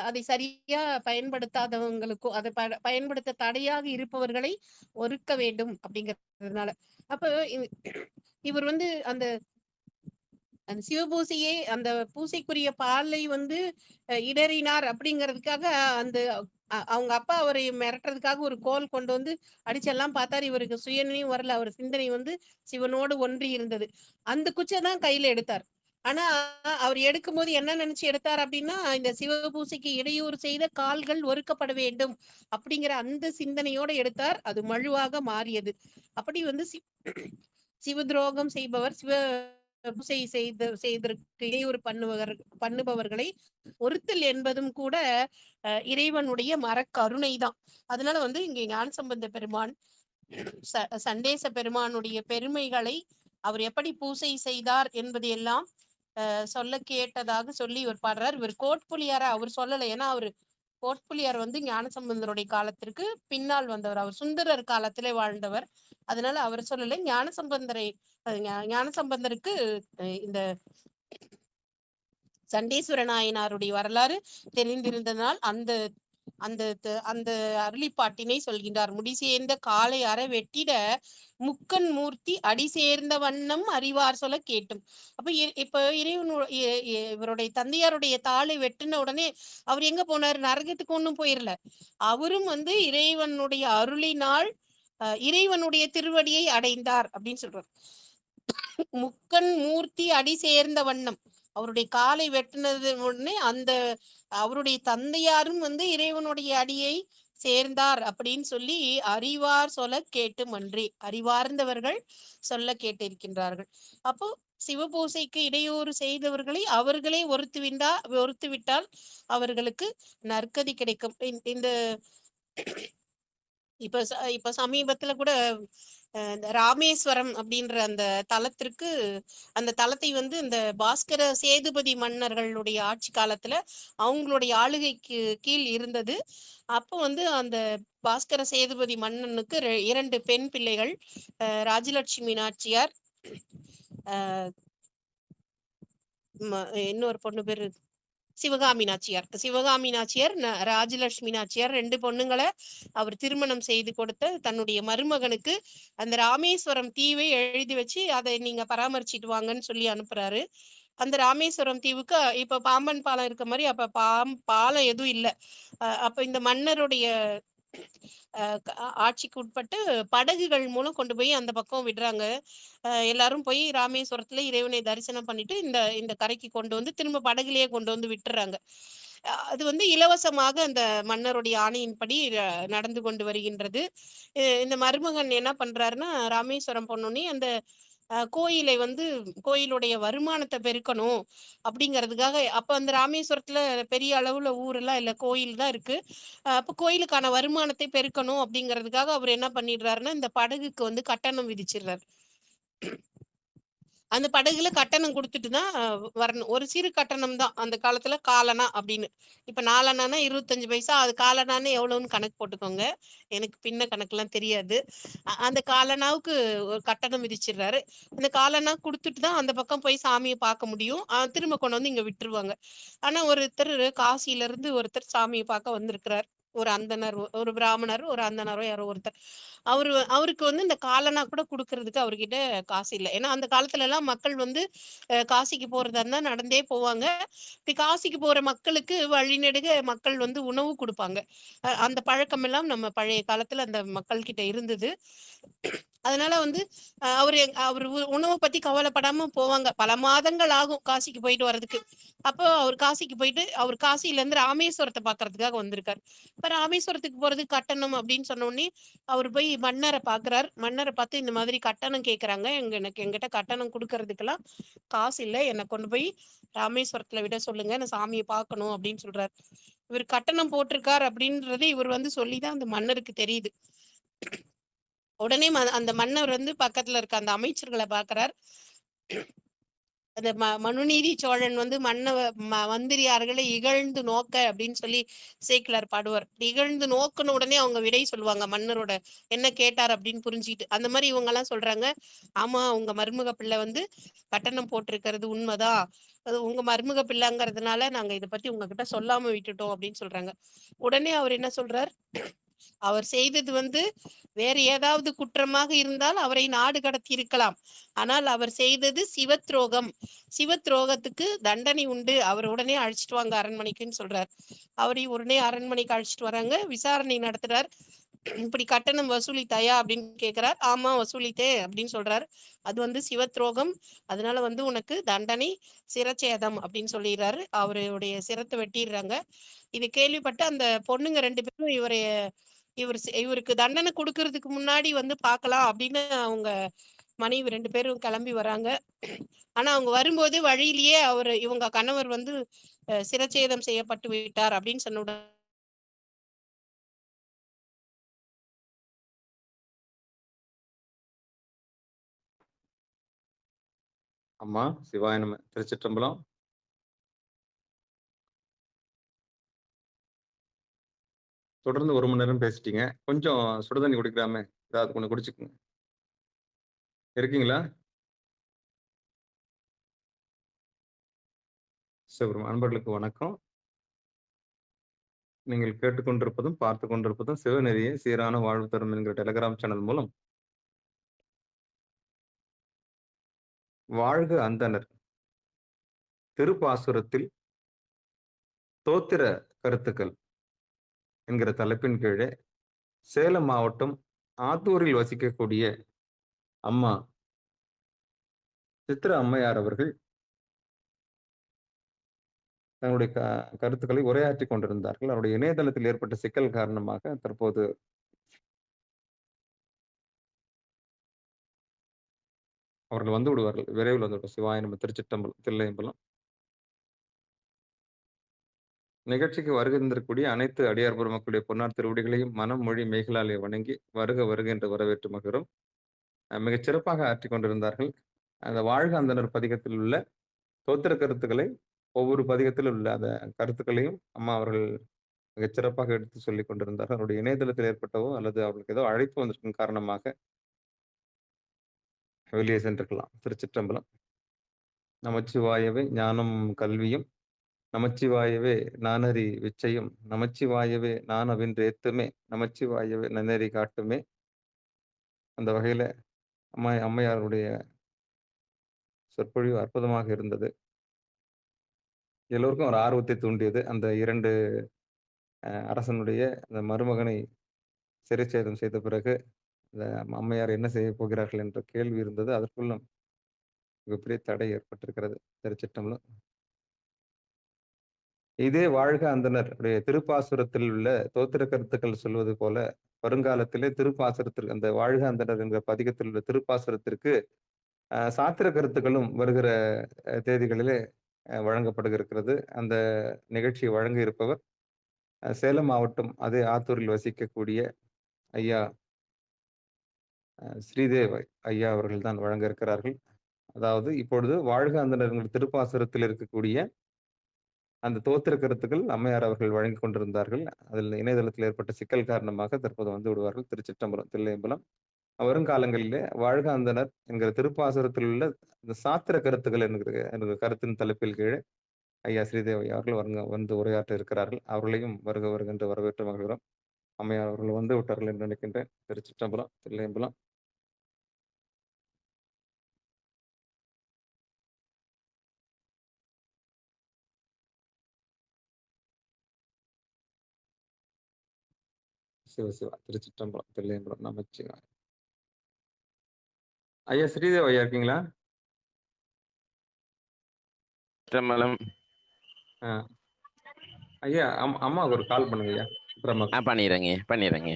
அதை சரியா பயன்படுத்தாதவங்களுக்கோ அதை பயன்படுத்த தடையாக இருப்பவர்களை ஒறுக்க வேண்டும் அப்படிங்கிறதுனால. அப்ப இவர் வந்து அந்த அந்த சிவபூசையே அந்த பூசைக்குரிய பாலை வந்து இடறினார் அப்படிங்கிறதுக்காக அந்த அவங்க அப்பா அவரை மிரட்டுறதுக்காக ஒரு கோல் கொண்டு வந்து அடிச்செல்லாம் பார்த்தாரு. இவருக்கு சுயநினைவும் வரல. அவர் சிந்தனை வந்து சிவனோடு ஒன்றி இருந்தது. அந்த குச்சை தான் கையில எடுத்தார். ஆனா அவர் எடுக்கும்போது என்ன நினைச்சு எடுத்தார் அப்படின்னா, இந்த சிவபூசைக்கு இடையூறு செய்த கால்கள் ஒறுக்கப்பட வேண்டும் அப்படிங்கிற அந்த சிந்தனையோட எடுத்தார். அது மழுவாக மாறியது. அப்படி வந்து சிவ துரோகம் செய்பவர், பூசை செய்தற்கு இடையூறு பண்ணுபவர்களை ஒருத்தல் என்பதும் கூட இறைவனுடைய மரக்கருணை தான். அதனால வந்து இங்கே ஞானசம்பந்த பெருமான் சண்டேச பெருமானுடைய பெருமைகளை அவர் எப்படி பூசை செய்தார் என்பதையெல்லாம் சொல்ல கேட்டதாக சொல்லி இவர் பாடுறார். இவர் கோட்புலியார அவர் சொல்லலை. ஏன்னா அவர் கோட்புலியார் வந்து ஞானசம்பந்தருடைய காலத்திற்கு பின்னால் வந்தவர். அவர் சுந்தரர் காலத்திலே வாழ்ந்தவர். அதனால அவர் சொல்லலை. ஞானசம்பந்தருக்கு இந்த சண்டேஸ்வர நாயனாருடைய வரலாறு தெரிந்திருந்தனால் அந்த அந்த அந்த அருளிப்பாட்டினை சொல்கின்றார். முடி சேர்ந்த காலை அற வெட்டிட முக்கன் மூர்த்தி அடி சேர்ந்த வண்ணம் அறிவார் சொல்ல கேட்டும். அப்ப இப்ப இவருடைய தந்தையாருடைய தாளை வெட்டின உடனே அவர் எங்க போனார்? நரகத்துக்கு ஒண்ணும் போயிரல. அவரும் வந்து இறைவனுடைய அருளினால் இறைவனுடைய திருவடியை அடைந்தார் அப்படின்னு சொல்றார். முக்கன் மூர்த்தி அடி சேர்ந்த வண்ணம் அவருடைய காலை வெட்டினது உடனே அந்த அவருடைய தந்தையாரும் வந்து இறைவனுடைய அடியை சேர்ந்தார் அப்படின்னு சொல்லி அறிவார் சொல்ல கேட்டு மன்றி அறிவார்ந்தவர்கள் சொல்ல கேட்டிருக்கின்றார்கள். அப்போ சிவபூசைக்கு இடையூறு செய்தவர்களை அவர்களே ஒருத்து விட்டால் அவர்களுக்கு நற்கதி கிடைக்கும். இந்த இப்ப சமீபத்துல கூட ராமேஸ்வரம் அப்படின்ற அந்த தலத்திற்கு அந்த தலத்தை வந்து இந்த பாஸ்கர சேதுபதி மன்னர்களுடைய ஆட்சி காலத்துல அவங்களுடைய ஆளுகைக்கு கீழ் இருந்தது. அப்போ வந்து அந்த பாஸ்கர சேதுபதி மன்னனுக்கு 2 பெண் பிள்ளைகள், ராஜலட்சுமி நாச்சியார், இன்னொரு பொண்ணு பேரு சிவகாமி நாச்சியார், ராஜலட்சுமி நாச்சியார் 2 பொண்ணுங்களை அவர் திருமணம் செய்து கொடுத்த தன்னுடைய மருமகனுக்கு அந்த ராமேஸ்வரம் தீவை எழுதி வச்சு அதை நீங்க பராமரிச்சுட்டு வாங்கன்னு சொல்லி அனுப்புறாரு. அந்த ராமேஸ்வரம் தீவுக்கு இப்ப பாம்பன் பாலம் இருக்க மாதிரி அப்ப பாலம் எதுவும் இல்லை. அப்ப இந்த மன்னருடைய ஆட்சிக்கு உட்பட்டு படகுகள் மூலம் கொண்டு போய் அந்த பக்கம் விடுறாங்க. எல்லாரும் போய் ராமேஸ்வரத்துல இறைவனை தரிசனம் பண்ணிட்டு இந்த இந்த கரைக்கு கொண்டு வந்து திரும்ப படகுலயே கொண்டு வந்து விட்டுறாங்க. அது வந்து இலவசமாக அந்த மன்னருடைய ஆணையின்படி நடந்து கொண்டு வருகின்றது. இந்த மருமகன் என்ன பண்றாருன்னா, ராமேஸ்வரம் போனோடனே அந்த கோயிலை வந்து கோயிலுடைய வருமானத்தை பெருக்கணும் அப்படிங்கிறதுக்காக, அப்ப அந்த ராமேஸ்வரத்துல பெரிய அளவுல ஊரெல்லாம் இல்ல, கோயில் தான் இருக்கு. அப்ப கோயிலுக்கான வருமானத்தை பெருக்கணும் அப்படிங்கிறதுக்காக அவர் என்ன பண்ணிடுறாருன்னா, இந்த படகுக்கு வந்து கட்டணம் விதிச்சிடுறாரு. அந்த படகுல கட்டணம் கொடுத்துட்டு தான் வரணும். ஒரு சிறு கட்டணம் தான் அந்த காலத்துல, காலனா அப்படின்னு. இப்ப 4 அண்ணானா 25 பைசா. அது காலனான்னு எவ்வளவுன்னு கணக்கு போட்டுக்கோங்க. எனக்கு பின்ன கணக்கெல்லாம் தெரியாது. அந்த காலனாவுக்கு ஒரு கட்டணம் விதிச்சிடுறாரு. இந்த காலனா கொடுத்துட்டு தான் அந்த பக்கம் போய் சாமியை பார்க்க முடியும். திரும்ப கொண்டு வந்து இங்க விட்டுருவாங்க. ஆனா ஒருத்தர் காசில இருந்து ஒருத்தர் சாமியை பார்க்க வந்திருக்கிறார். ஒரு அந்தனர், ஒரு பிராமணர், ஒரு அந்தனரோ யாரோ ஒருத்தர். அவருக்கு வந்து இந்த காலனா கூட கொடுக்கறதுக்கு அவர்கிட்ட காசு இல்லை. ஏன்னா அந்த காலத்துல எல்லாம் மக்கள் வந்து காசிக்கு போறதா இருந்தா நடந்தே போவாங்க. இப்படி காசிக்கு போற மக்களுக்கு வழிநெடுக மக்கள் வந்து உணவு கொடுப்பாங்க. அந்த பழக்கம் எல்லாம் நம்ம பழைய காலத்துல அந்த மக்கள் கிட்ட இருந்தது. அதனால வந்து அவர் உணவை பத்தி கவலைப்படாம போவாங்க. பல மாதங்கள் ஆகும் காசிக்கு போயிட்டு வர்றதுக்கு. அப்போ அவர் காசிக்கு போயிட்டு அவர் காசில இருந்து ராமேஸ்வரத்தை பாக்குறதுக்காக வந்திருக்காரு. இப்ப ராமேஸ்வரத்துக்கு போறதுக்கு கட்டணம் அப்படின்னு சொன்ன உடனே அவர் போய் மன்னரை பாக்குறார். மன்னரை பார்த்து இந்த மாதிரி கட்டணம் கேட்கறாங்க, என்கிட்ட கட்டணம் கொடுக்கறதுக்கெல்லாம் காசு இல்லை, என்னை கொண்டு போய் ராமேஸ்வரத்துல விட சொல்லுங்க, நான் சாமியை பார்க்கணும் அப்படின்னு சொல்றாரு. இவர் கட்டணம் போட்டிருக்கார் அப்படின்றது இவர் வந்து சொல்லிதான் அந்த மன்னருக்கு தெரியுது. உடனே அந்த மன்னர் வந்து பக்கத்துல இருக்க அந்த அமைச்சர்களை பார்க்கிறார். அந்த மனுநீதி சோழன் வந்து மந்திரியார்களை இகழ்ந்து நோக்க அப்படின்னு சொல்லி சேக்கிலார் பாடுவார். இகழ்ந்து நோக்குன உடனே அவங்க விடை சொல்லுவாங்க, மன்னரோட என்ன கேட்டார் அப்படின்னு புரிஞ்சுக்கிட்டு. அந்த மாதிரி இவங்க எல்லாம் சொல்றாங்க, ஆமா உங்க மருமக பிள்ளை வந்து கட்டணம் போட்டிருக்கிறது உண்மைதான், அது உங்க மருமக பிள்ளைங்கிறதுனால நாங்க இதை பத்தி உங்ககிட்ட சொல்லாம விட்டுட்டோம் அப்படின்னு சொல்றாங்க. உடனே அவர் என்ன சொல்றார், அவர் செய்தது வந்து வேற ஏதாவது குற்றமாக இருந்தால் அவரை நாடு கடத்தி இருக்கலாம். ஆனால் அவர் செய்தது சிவத்ரோகம். சிவத்ரோகத்துக்கு தண்டனை உண்டு. அவர் உடனே அழைச்சிட்டு வாங்க அரண்மனைக்குன்னு சொல்றார். அவரை உடனே அரண்மனைக்கு அழைச்சிட்டு வராங்க. விசாரணை நடத்துறார். இப்படி கட்டணம் வசூலித்தாயா அப்படின்னு கேட்கிறார். ஆமா வசூலித்தேன் அப்படின்னு சொல்றாரு. அது வந்து சிவத்ரோகம், அதனால வந்து உனக்கு தண்டனை சிரச்சேதம் அப்படின்னு சொல்லிடுறாரு. அவருடைய சிரத்தை வெட்டிடுறாங்க. இது கேள்விப்பட்டு அந்த பொண்ணுங்க 2 பேரும் இவருக்கு தண்டனை கொடுக்கறதுக்கு முன்னாடி வந்து பார்க்கலாம் அப்படின்னு அவங்க மனைவி 2 பேரும் கிளம்பி வராங்க. ஆனா அவங்க வரும்போது வழியிலேயே இவங்க கணவர் வந்து சிரச்சேதம் செய்யப்பட்டு விட்டார் அப்படின்னு சொன்ன அம்மா சிவாய நம. திருச்சிற்றம்பலம். தொடர்ந்து 1 மணி நேரம் பேசிட்டீங்க. கொஞ்சம் சுடுதண்ணி குடிக்கலாமே, ஏதாவது கொஞ்சம் குடிச்சுக்குங்க. இருக்கீங்களா? சிவபெருமான் அன்பர்களுக்கு வணக்கம். நீங்கள் கேட்டுக்கொண்டிருப்பதும் பார்த்து கொண்டிருப்பதும் சிவநெறியை சீரான வாழ்வு தரும் என்கிற டெலிகிராம் சேனல் மூலம் வாழ்க அந்தணர் திருப்பாசுரத்தில் தோத்திர கருத்துக்கள் என்கிற தலைப்பின் கீழே சேலம் மாவட்டம் ஆத்தூரில் வசிக்கக்கூடிய அம்மா சித்ரா அம்மையார் அவர்கள் தங்களுடைய கருத்துக்களை உரையாற்றிக் கொண்டிருந்தார்கள். அவருடைய இணையதளத்தில் ஏற்பட்ட சிக்கல் காரணமாக தற்போது அவர்கள் வந்து விடுவார்கள். விரைவில் வந்து விடுவார். சிவாய நம. திருச்சிற்றம்பலம், தில்லையம்பலம். நிகழ்ச்சிக்கு வருகை தந்திருக்கக்கூடிய அனைத்து அடியார் பெருமக்களுடைய பொன்னார் திருவடிகளையும் மனம், மொழி, மெய்களாலே வணங்கி வருக வருக என்று வரவேற்று மகிழும். மிகச் சிறப்பாக ஆற்றிக் கொண்டிருந்தார்கள். அந்த வாழ்க அந்தணர் பதிகத்தில் உள்ள தோத்திர கருத்துக்களை ஒவ்வொரு பதிகத்திலும் உள்ள அந்த கருத்துக்களையும் அம்மா அவர்கள் மிகச் சிறப்பாக எடுத்து சொல்லிக் கொண்டிருந்தார்கள். அவருடைய இணையதளத்தில் ஏற்பட்டவோ அல்லது அவர்களுக்கு ஏதோ அழைப்பு வந்திருக்கும் காரணமாக வெளியே சென்றிருக்கலாம். திருச்சிற்றம்பலம். நமச்சிவாயவே ஞானம் கல்வியும், நமச்சிவாயவே நானறி விச்சையும், நமச்சிவாயவே நானவின்று ஏத்துமே, நமச்சிவாயவே நன்னெறி காட்டுமே. அந்த வகையில அம்மையாருடைய சொற்பொழிவு அற்புதமாக இருந்தது. எல்லோருக்கும் ஒரு ஆர்வத்தை தூண்டியது. அந்த 2 அரசனுடைய அந்த மருமகனை சிறைச்சேதம் செய்த பிறகு இந்த அம்மையார் என்ன செய்ய போகிறார்கள் என்ற கேள்வி இருந்தது. அதற்குள்ள மிகப்பெரிய தடை ஏற்பட்டிருக்கிறது. திருச்சிற்றம்பலம். இதே வாழ்க அந்தணர் உடைய திருப்பாசுரத்தில் உள்ள தோத்திர கருத்துக்கள் சொல்வது போல வருங்காலத்திலே திருப்பாசுரத்திற்கு அந்த வாழ்க அந்தணர் என்ற பதிகத்தில் உள்ள திருப்பாசுரத்திற்கு சாத்திர கருத்துக்களும் வருகிற தேதிகளிலே வழங்கப்படுகிறது. அந்த நிகழ்ச்சியை வழங்க இருப்பவர் சேலம் மாவட்டம் அதே ஆத்தூரில் வசிக்கக்கூடிய ஐயா ஸ்ரீதேவ் ஐயா அவர்கள் தான் வழங்க இருக்கிறார்கள். அதாவது இப்பொழுது வாழ்க அந்தணர் திருப்பாசுரத்தில் இருக்கக்கூடிய அந்த தோத்திர கருத்துக்கள் அம்மையார் அவர்கள் வழங்கிக் கொண்டிருந்தார்கள். அதில் இணையதளத்தில் ஏற்பட்ட சிக்கல் காரணமாக தற்போது வந்து விடுவார்கள். திருச்சிற்றம்பலம், தில்லையம்பலம். வருங்காலங்களிலே வாழ்க அந்தணர் என்கிற திருப்பாசுரத்தில் உள்ள இந்த சாத்திர கருத்துக்கள் என்கிற கருத்தின் தலைப்பில் கீழே ஐயா ஸ்ரீதேவி அவர்கள் வந்து உரையாற்ற இருக்கிறார்கள். அவர்களையும் வருக வருக என்று வரவேற்று மகிழ்கிறோம். அம்மையார் அவர்கள் வந்து விட்டார்கள் என்று நினைக்கின்றேன். திருச்சிற்றம்பலம், தில்லையம்பலம். சிவசிவா. திருச்சிற்றம்பலம், தில்லையம்பலம். நமச்சிவாய. ஐயா ஸ்ரீதேவ் ஐயா இருக்கீங்களா? திருமலம். ஐயா அம்மாவுக்கு ஒரு கால் பண்ணுங்க ஐயா. பண்ணிடுறேங்க.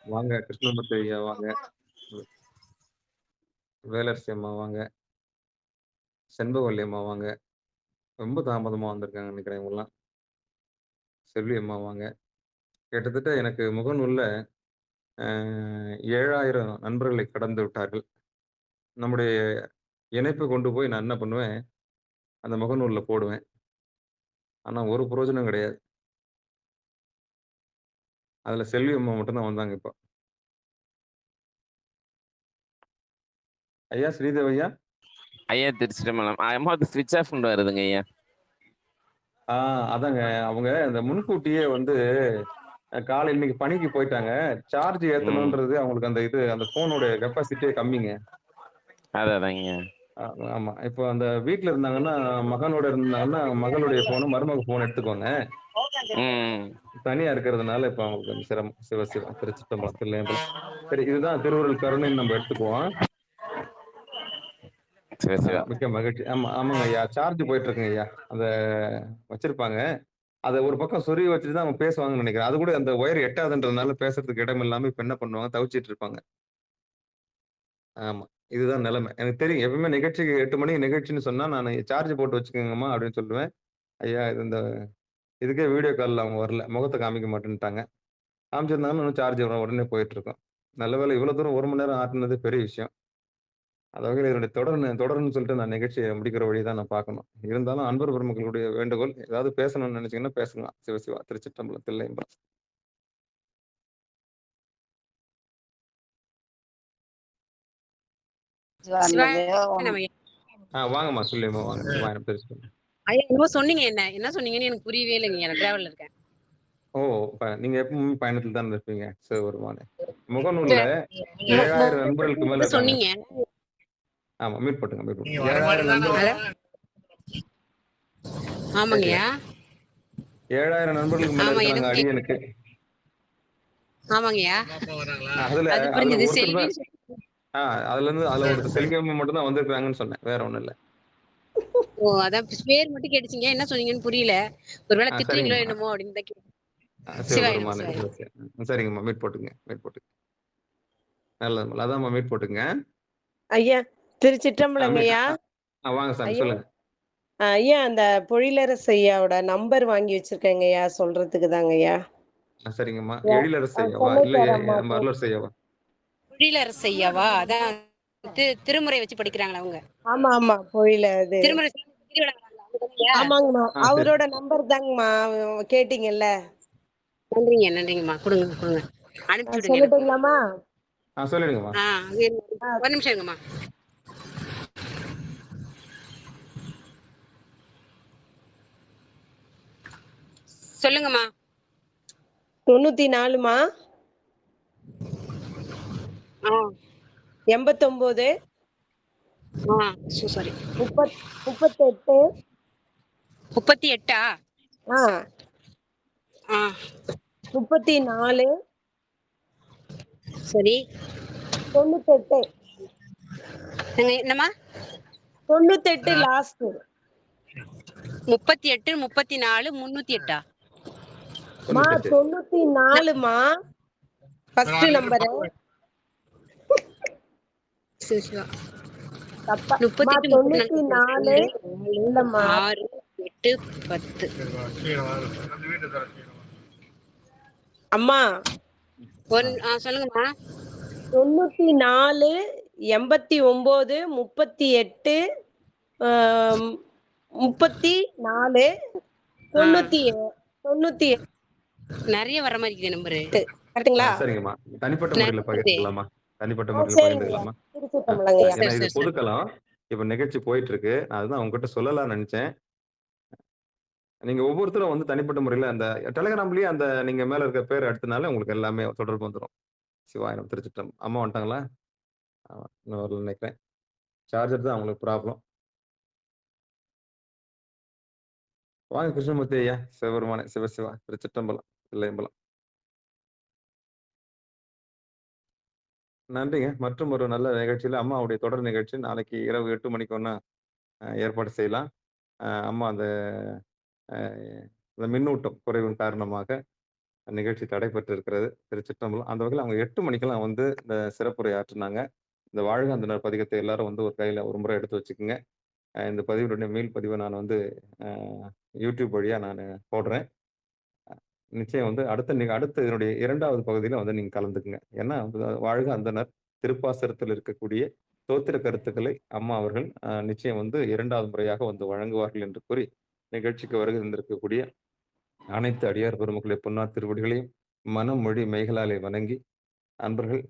வாங்க கிருஷ்ணமூர்த்தி ஐயா வாங்க. வேலரசி அம்மா வாங்க. செண்பகவல்லி அம்மா வாங்க. ரொம்ப தாமதமா வந்திருக்காங்க நினைக்கிறேன் இவங்கெல்லாம். செல்வி அம்மா வாங்க. கிட்டத்தட்ட எனக்கு முகநூல்ல அ 7000 நண்பர்களை கடந்து விட்டார்கள். நம்முடைய இணைப்ப கொண்டு போய் நான் என்ன பண்ணுவேன், அந்த முகநூல்ல போடுவேன். ஆனா ஒரு பிரயோஜனம் கிடையாது. அதுல செல்வி அம்மா மட்டும் தான் வந்தாங்க இப்போ. ஐயா ஸ்ரீதேவ் ஐயா. ஐயா திருச்சிட்டம்பலம். அமௌண்ட் ஸ்விட்ச் ஆஃப்னு வருதுங்க ஐயா. ஆ அதாங்க. அவங்க அந்த முன்கூட்டியே வந்து காலையில இன்னைக்கு பணிக்கு போயிட்டாங்க. சார்ஜ் ம். ஏத்தணுன்றது அவங்களுக்கு அந்த இது அந்த ஃபோனோட கெப்பாசிட்டியே கம்மிங்க. அதாதாங்க. ஆ ஆமா. இப்போ அந்த வீட்ல இருந்தாங்கன்னா, மகனோட இருந்தாங்கன்னா, மகளுடைய ஃபோனு, மருமக ஃபோன் எடுத்துக்குவாங்க. ம். தனியா இருக்கிறதுனால இப்ப அவங்களுக்கு கொஞ்சம் சிரமம். சிவ சிவா திருச்சிற்றம்பலம், தில்லையம்பலம். சரி இதுதான் திருவருள் கருணைன்னு நம்ம எடுத்துக்குவோம். சிவ சிவா. மிக்க மகிழ்ச்சி. ஆமா, ஆமாங்க ஐயா. சார்ஜ் போயிட்டு இருக்குங்க ஐயா. அத வச்சிருப்பாங்க. அத ஒரு பக்கம் சொருவி வச்சுட்டு தான் அவங்க பேசுவாங்கன்னு நெனைக்கிறேன். அது கூட அந்த ஒயர் எட்டாதுன்றதுனால பேசுறதுக்கு இடம் இல்லாம இப்ப என்ன பண்ணுவாங்க, தவிச்சிட்டு இருப்பாங்க. ஆமா. இதுதான் நிலைமை. எனக்கு தெரியும். எப்பவுமே நிகழ்ச்சிக்கு 8 மணிக்கு நிகழ்ச்சின்னு சொன்னா, நானு சார்ஜ் போட்டு வச்சுக்கங்கம்மா அப்படின்னு சொல்லுவேன். ஐயா இது இந்த இதுக்கே வீடியோ கால்ல அவங்க வரல. முகத்த காமிக்க மாட்டேன்ட்டாங்க. காமிச்சிருந்தாங்கன்னா இன்னும் சார்ஜ் உடனே போயிட்டு இருக்கும். நல்ல வேளை இவ்வளவு தூரம் 1 மணி நேரம் ஆட்டுனது பெரிய விஷயம். அந்த வகையில இதனுடைய தொடர்ன்னு சொல்லிட்டு நான் நிகழ்ச்சிய முடிக்கிற வழி தான் நான் பார்க்கணும். இருந்தாலும் அன்பர் பெருமக்களுடைய வேண்டுகோள், ஏதாவது பேசணும்னு நினைச்சீங்கன்னா பேசலாம். சிவசிவா, திருச்சிற்றம்பலம், தில்லையம்பலம். சிவாய வாங்கம்மா சொல்லியம்மா வாங்க. சிவாயம் திருச்சிற்றம்பலம். ஐயா என்னமோ சொன்னீங்க, என்ன சொன்னீங்கன்னு எனக்கு புரியவே இல்லைங்க. நான் டிராவல்ல இருக்கேன். ஓ! நீங்க எப்பவும் பயணத்துல தானே இருப்பீங்க. சிவபெருமானே. முகநூல்ல 7000 நண்பர்களுக்கு மேல இருக்காங்க. சொன்னீங்க. ஆமா. மியூட் போட்டுங்க, மியூட் போட்டுங்க. 7000 நண்பர்கள் ஆமாங்கய்யா. 7000 நண்பர்களுக்கு மேல ஆமா இருக்கிறாங்க எனக்கு அடியனுக்கு. ஆமாங்கய்யா. அதுல அது அதுல புரிஞ்சது. ஒருத்தர் செல்வி தான் அதுல ஒருத்தர் செல்வியம்மா மட்டும் தான் வந்திருக்காங்கன்னு சொன்னேன். வேற ஒண்ணும் இல்ல. ஓ அதான் பேர் மட்டும் கேட்டுச்சீங்க. என்ன சொன்னீங்கன்னு புரியல. ஒருவேளை திட்டுறீங்களோ சரிங்கம்மா. என்னமோ அப்படின்னு தான் கேட்டேன். சிவாய சிவபெருமானே. சிவாய. சரிங்கம்மா. மியூட் போட்டுங்க, மியூட் போட்டுங்க. நல்லதும்மா. அதாம்மா மியூட் போட்டுங்க. ஐயா அ திருச்சிற்றம்பலங்க மியூட் ஐயா. வாங்க சாமி ஐயா சொல்லுங்க. ஐயா அந்த பொழிலரசு ஐயாவோட நம்பர் வாங்கி வச்சிருக்கேங்க ஐயா, சொல்றதுக்கு தாங்க ஐயா. சரிங்கம்மா. யா- எழிலரசு ஐயாவா? இல்ல சென்னைக்கார நம்ம அம்மாக்கு. அருளரசு ஐயாவா? பொழிலரசு ஐயாவா? அதான் திருமுறை வச்சு படிக்கிறாங்களா அவங்க? ஆமா ஆமா பொழில இது. திருமுறை திருவிழா. ஆமாங்கம்மா, சரி. அவரோட நம்பர் தாங்கம்மா கேட்டீங்கல்ல. நன்றிங்கம்மா. கொடுங்க கொடுங்க. அனுப்பிச்சு விடுங்க எனக்கு. சொல்லட்டுங்களாம்மா? சொல்லிடுங்கம்மா. ஒரு நிமிஷம் இருங்கம்மா. சொல்லுங்கம்மா. 94மா ஆ 89 ஆ சாரி. 38 38 ஆ ஆ 34 சரி. 98 என்னம்மா? 98 லாஸ்ட். 38 34 308 மா 98. 94மா ஃபர்ஸ்ட் நம்பர். தப்பா 38 94 இல்லம்மா 6 8 10. அம்மா சொல்லுங்கம்மா. 94 89 38 34 98 நிறைய வர மாதிரி இருக்குது நம்பரு. கரெக்ட்டுங்களா? சரிங்கம்மா. தனிப்பட்ட முறையில பகிர்ந்துக்கலாமா? தனிப்பட்ட முறையில சரிங்க பகிர்ந்துக்கலாமா? திருச்சிட்டம்பலங்கய்யா. ஏன்னா இது பொதுக்களம். இப்ப நிகழ்ச்சி போயிட்டு இருக்கு. நான் அதுதான் உங்ககிட்ட சொல்லலாம்னு நினைச்சேன். நீங்க ஒவ்வொருத்தரும் வந்து தனிப்பட்ட முறையில அந்த டெலிகிராம்லயே அந்த நீங்க மேல இருக்க பேர் அடுத்தனால உங்களுக்கு எல்லாமே தொடர்பு வந்துரும். சிவாயம் திருச்சிற்றம்பலம். அம்மா வந்துட்டாங்களா? இன்னும் வரலன்னு நினைக்கிறேன். சார்ஜர் தான் அவங்களுக்கு ப்ராப்ளம். வாங்க கிருஷ்ணமூர்த்தி ஐயா. சிவபெருமானே. சிவசிவா. திருச்சிற்றம்பலம். தில்லையம்பலம். நன்றிங்க. மற்றும் ஒரு நல்ல நிகழ்ச்சியில அம்மாவுடைய தொடர் நிகழ்ச்சி நாளைக்கு இரவு 8 மணிக்கு ஒண்ணா ஏற்பாடு செய்யலாம். அம்மா அந்த அ அந்த மின்னூட்டம் குறைவின் காரணமாக நிகழ்ச்சி தடைபட்டு இருக்கிறது. திருச்சிற்றம்பலம். அந்த வகையில அவங்க 8 மணிக்கெல்லாம் வந்து இந்த சிறப்புரை ஆற்றுனாங்க. இந்த வாழ்க அந்தணர் பதிகத்தை எல்லாரும் வந்து ஒரு கையில ஒரு முறை எடுத்து வச்சுக்கங்க. இந்த பதிவினுடைய மீள் பதிவ நான் வந்து அ YouTube வழியா நானு போடுறேன். நிச்சயம் வந்து அடுத்த இதனுடைய 2வது பகுதியில வந்து நீங்க கலந்துக்குங்க. ஏன்னா, வாழ்க அந்தணர் திருப்பாசரத்தில் இருக்கக்கூடிய தோத்திர கருத்துக்களை அம்மா அவர்கள் நிச்சயம் வந்து 2வது முறையாக வந்து வழங்குவார்கள் என்று கூறி, நிகழ்ச்சிக்கு வருகை தந்திருக்கக்கூடிய அனைத்து அடியார் பெருமக்களுடைய பொன்னார் திருவடிகளையும் மனம், மொழி, மெய்களாலே வணங்கி, அன்பர்கள்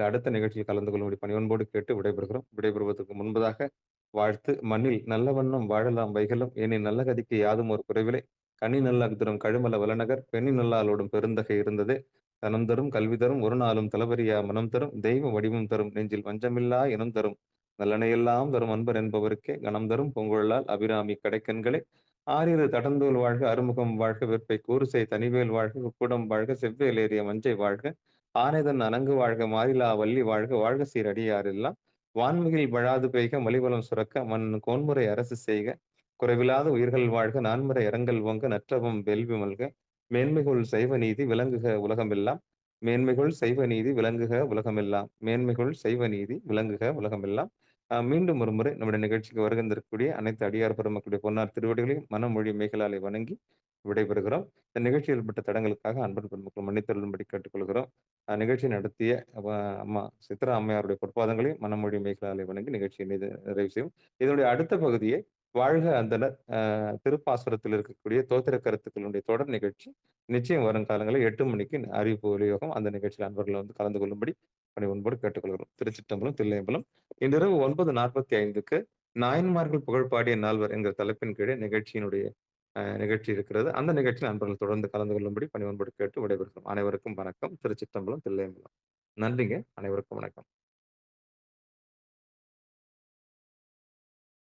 அடுத்த நிகழ்ச்சியில் கலந்து கொள்ளும்படி பணிவன்போடு கேட்டு விடைபெறுகிறோம். விடைபெறுவதற்கு முன்பதாக வாழ்த்து மண்ணில் நல்ல வண்ணம் வாழலாம் வைகலும் எனில் நல்ல கதிக்கு யாதும் ஒரு குறைவிலை கனி நல்லகுதிரம் கழுமல வளநகர் பெண்ணி நல்லாளோடும் பெருந்தகை இருந்ததே தனம் தரும் கல்வி தரும் ஒரு நாளும் தளபரியா மனம் தரும் தெய்வ வடிவம் தரும் நெஞ்சில் வஞ்சமில்லா இனம் தரும் நல்லனையெல்லாம் தரும் அன்பர் என்பவருக்கே கணம் தரும் பொங்குழலால் அபிராமி கடைக்கண்களே ஆறிரு தடந்தோல் வாழ்க அறுமுகம் வாழ்க வெற்பை கூறுசை தனிவேல் வாழ்க குக்குடம் வாழ்க செவ்வேல் ஏறிய மஞ்சை வாழ்க ஆனைதன் அணங்கு வாழ்க மாறிலா வள்ளி வாழ்க வாழ்க சீரடியாரெல்லாம் வான்மிகில் வழாது பெய்க மலிவலம் சுரக்க மண் கோன்முறை அரசு செய்க குறைவிலாத உயிர்கள் வாழ்க நான்முறை இரங்கல் ஓங்க நற்றவம் வேள்வி மல்க மேன்மைகுள் சைவ நீதி விளங்குக உலகமெல்லாம் மேன்மைகுள் சைவ நீதி விளங்குக உலகமெல்லாம் மேன்மைகுள் சைவ நீதி விளங்குக உலகமெல்லாம் மீண்டும் ஒரு முறை நம்முடைய நிகழ்ச்சிக்கு வருகின்றிருக்கக்கூடிய அனைத்து அடியார் பெருமக்களுடைய பொன்னார் திருவடிகளையும் மனமொழி மேகலாலை வணங்கி விடைபெறுகிறோம். இந்த நிகழ்ச்சியில் ஏற்பட்ட தடங்களுக்காக அன்பன் பெருமக்கள் மன்னித்தருளும்படி கேட்டுக்கொள்கிறோம். நிகழ்ச்சி நடத்திய அம்மா சித்ரா அம்மையாருடைய பொற்பாதங்களையும் மனமொழி மேகலாலை வணங்கி நிகழ்ச்சியை நிறைவு செய்யும். இதனுடைய அடுத்த பகுதியை வாழ்க அந்தனர் திருப்பாசுரத்தில் இருக்கக்கூடிய தோத்திர கருத்துக்களுடைய தொடர் நிகழ்ச்சி நிச்சயம் வரும் காலங்களில் 8 மணிக்கு அறிவிப்பு வெளியோகம். அந்த நிகழ்ச்சியில் அன்பர்கள் வந்து கலந்து கொள்ளும்படி பணிவன்போடு கேட்டுக்கொள்கிறோம். திருச்சிற்றம்பலம் தில்லையம்பலம் இன்றிரவு 9:45க்கு நாயன்மார்கள் புகழ்பாடிய நால்வர் என்கிற தலைப்பின் கீழே நிகழ்ச்சி இருக்கிறது. அந்த நிகழ்ச்சியில் அன்பர்கள் தொடர்ந்து கலந்து கொள்ளும்படி பணிவன்போடு கேட்டு விடைபெறுகிறோம். அனைவருக்கும் வணக்கம். திருச்சிற்றம்பலம் தில்லையம்பலம். நன்றிங்க. அனைவருக்கும் வணக்கம்.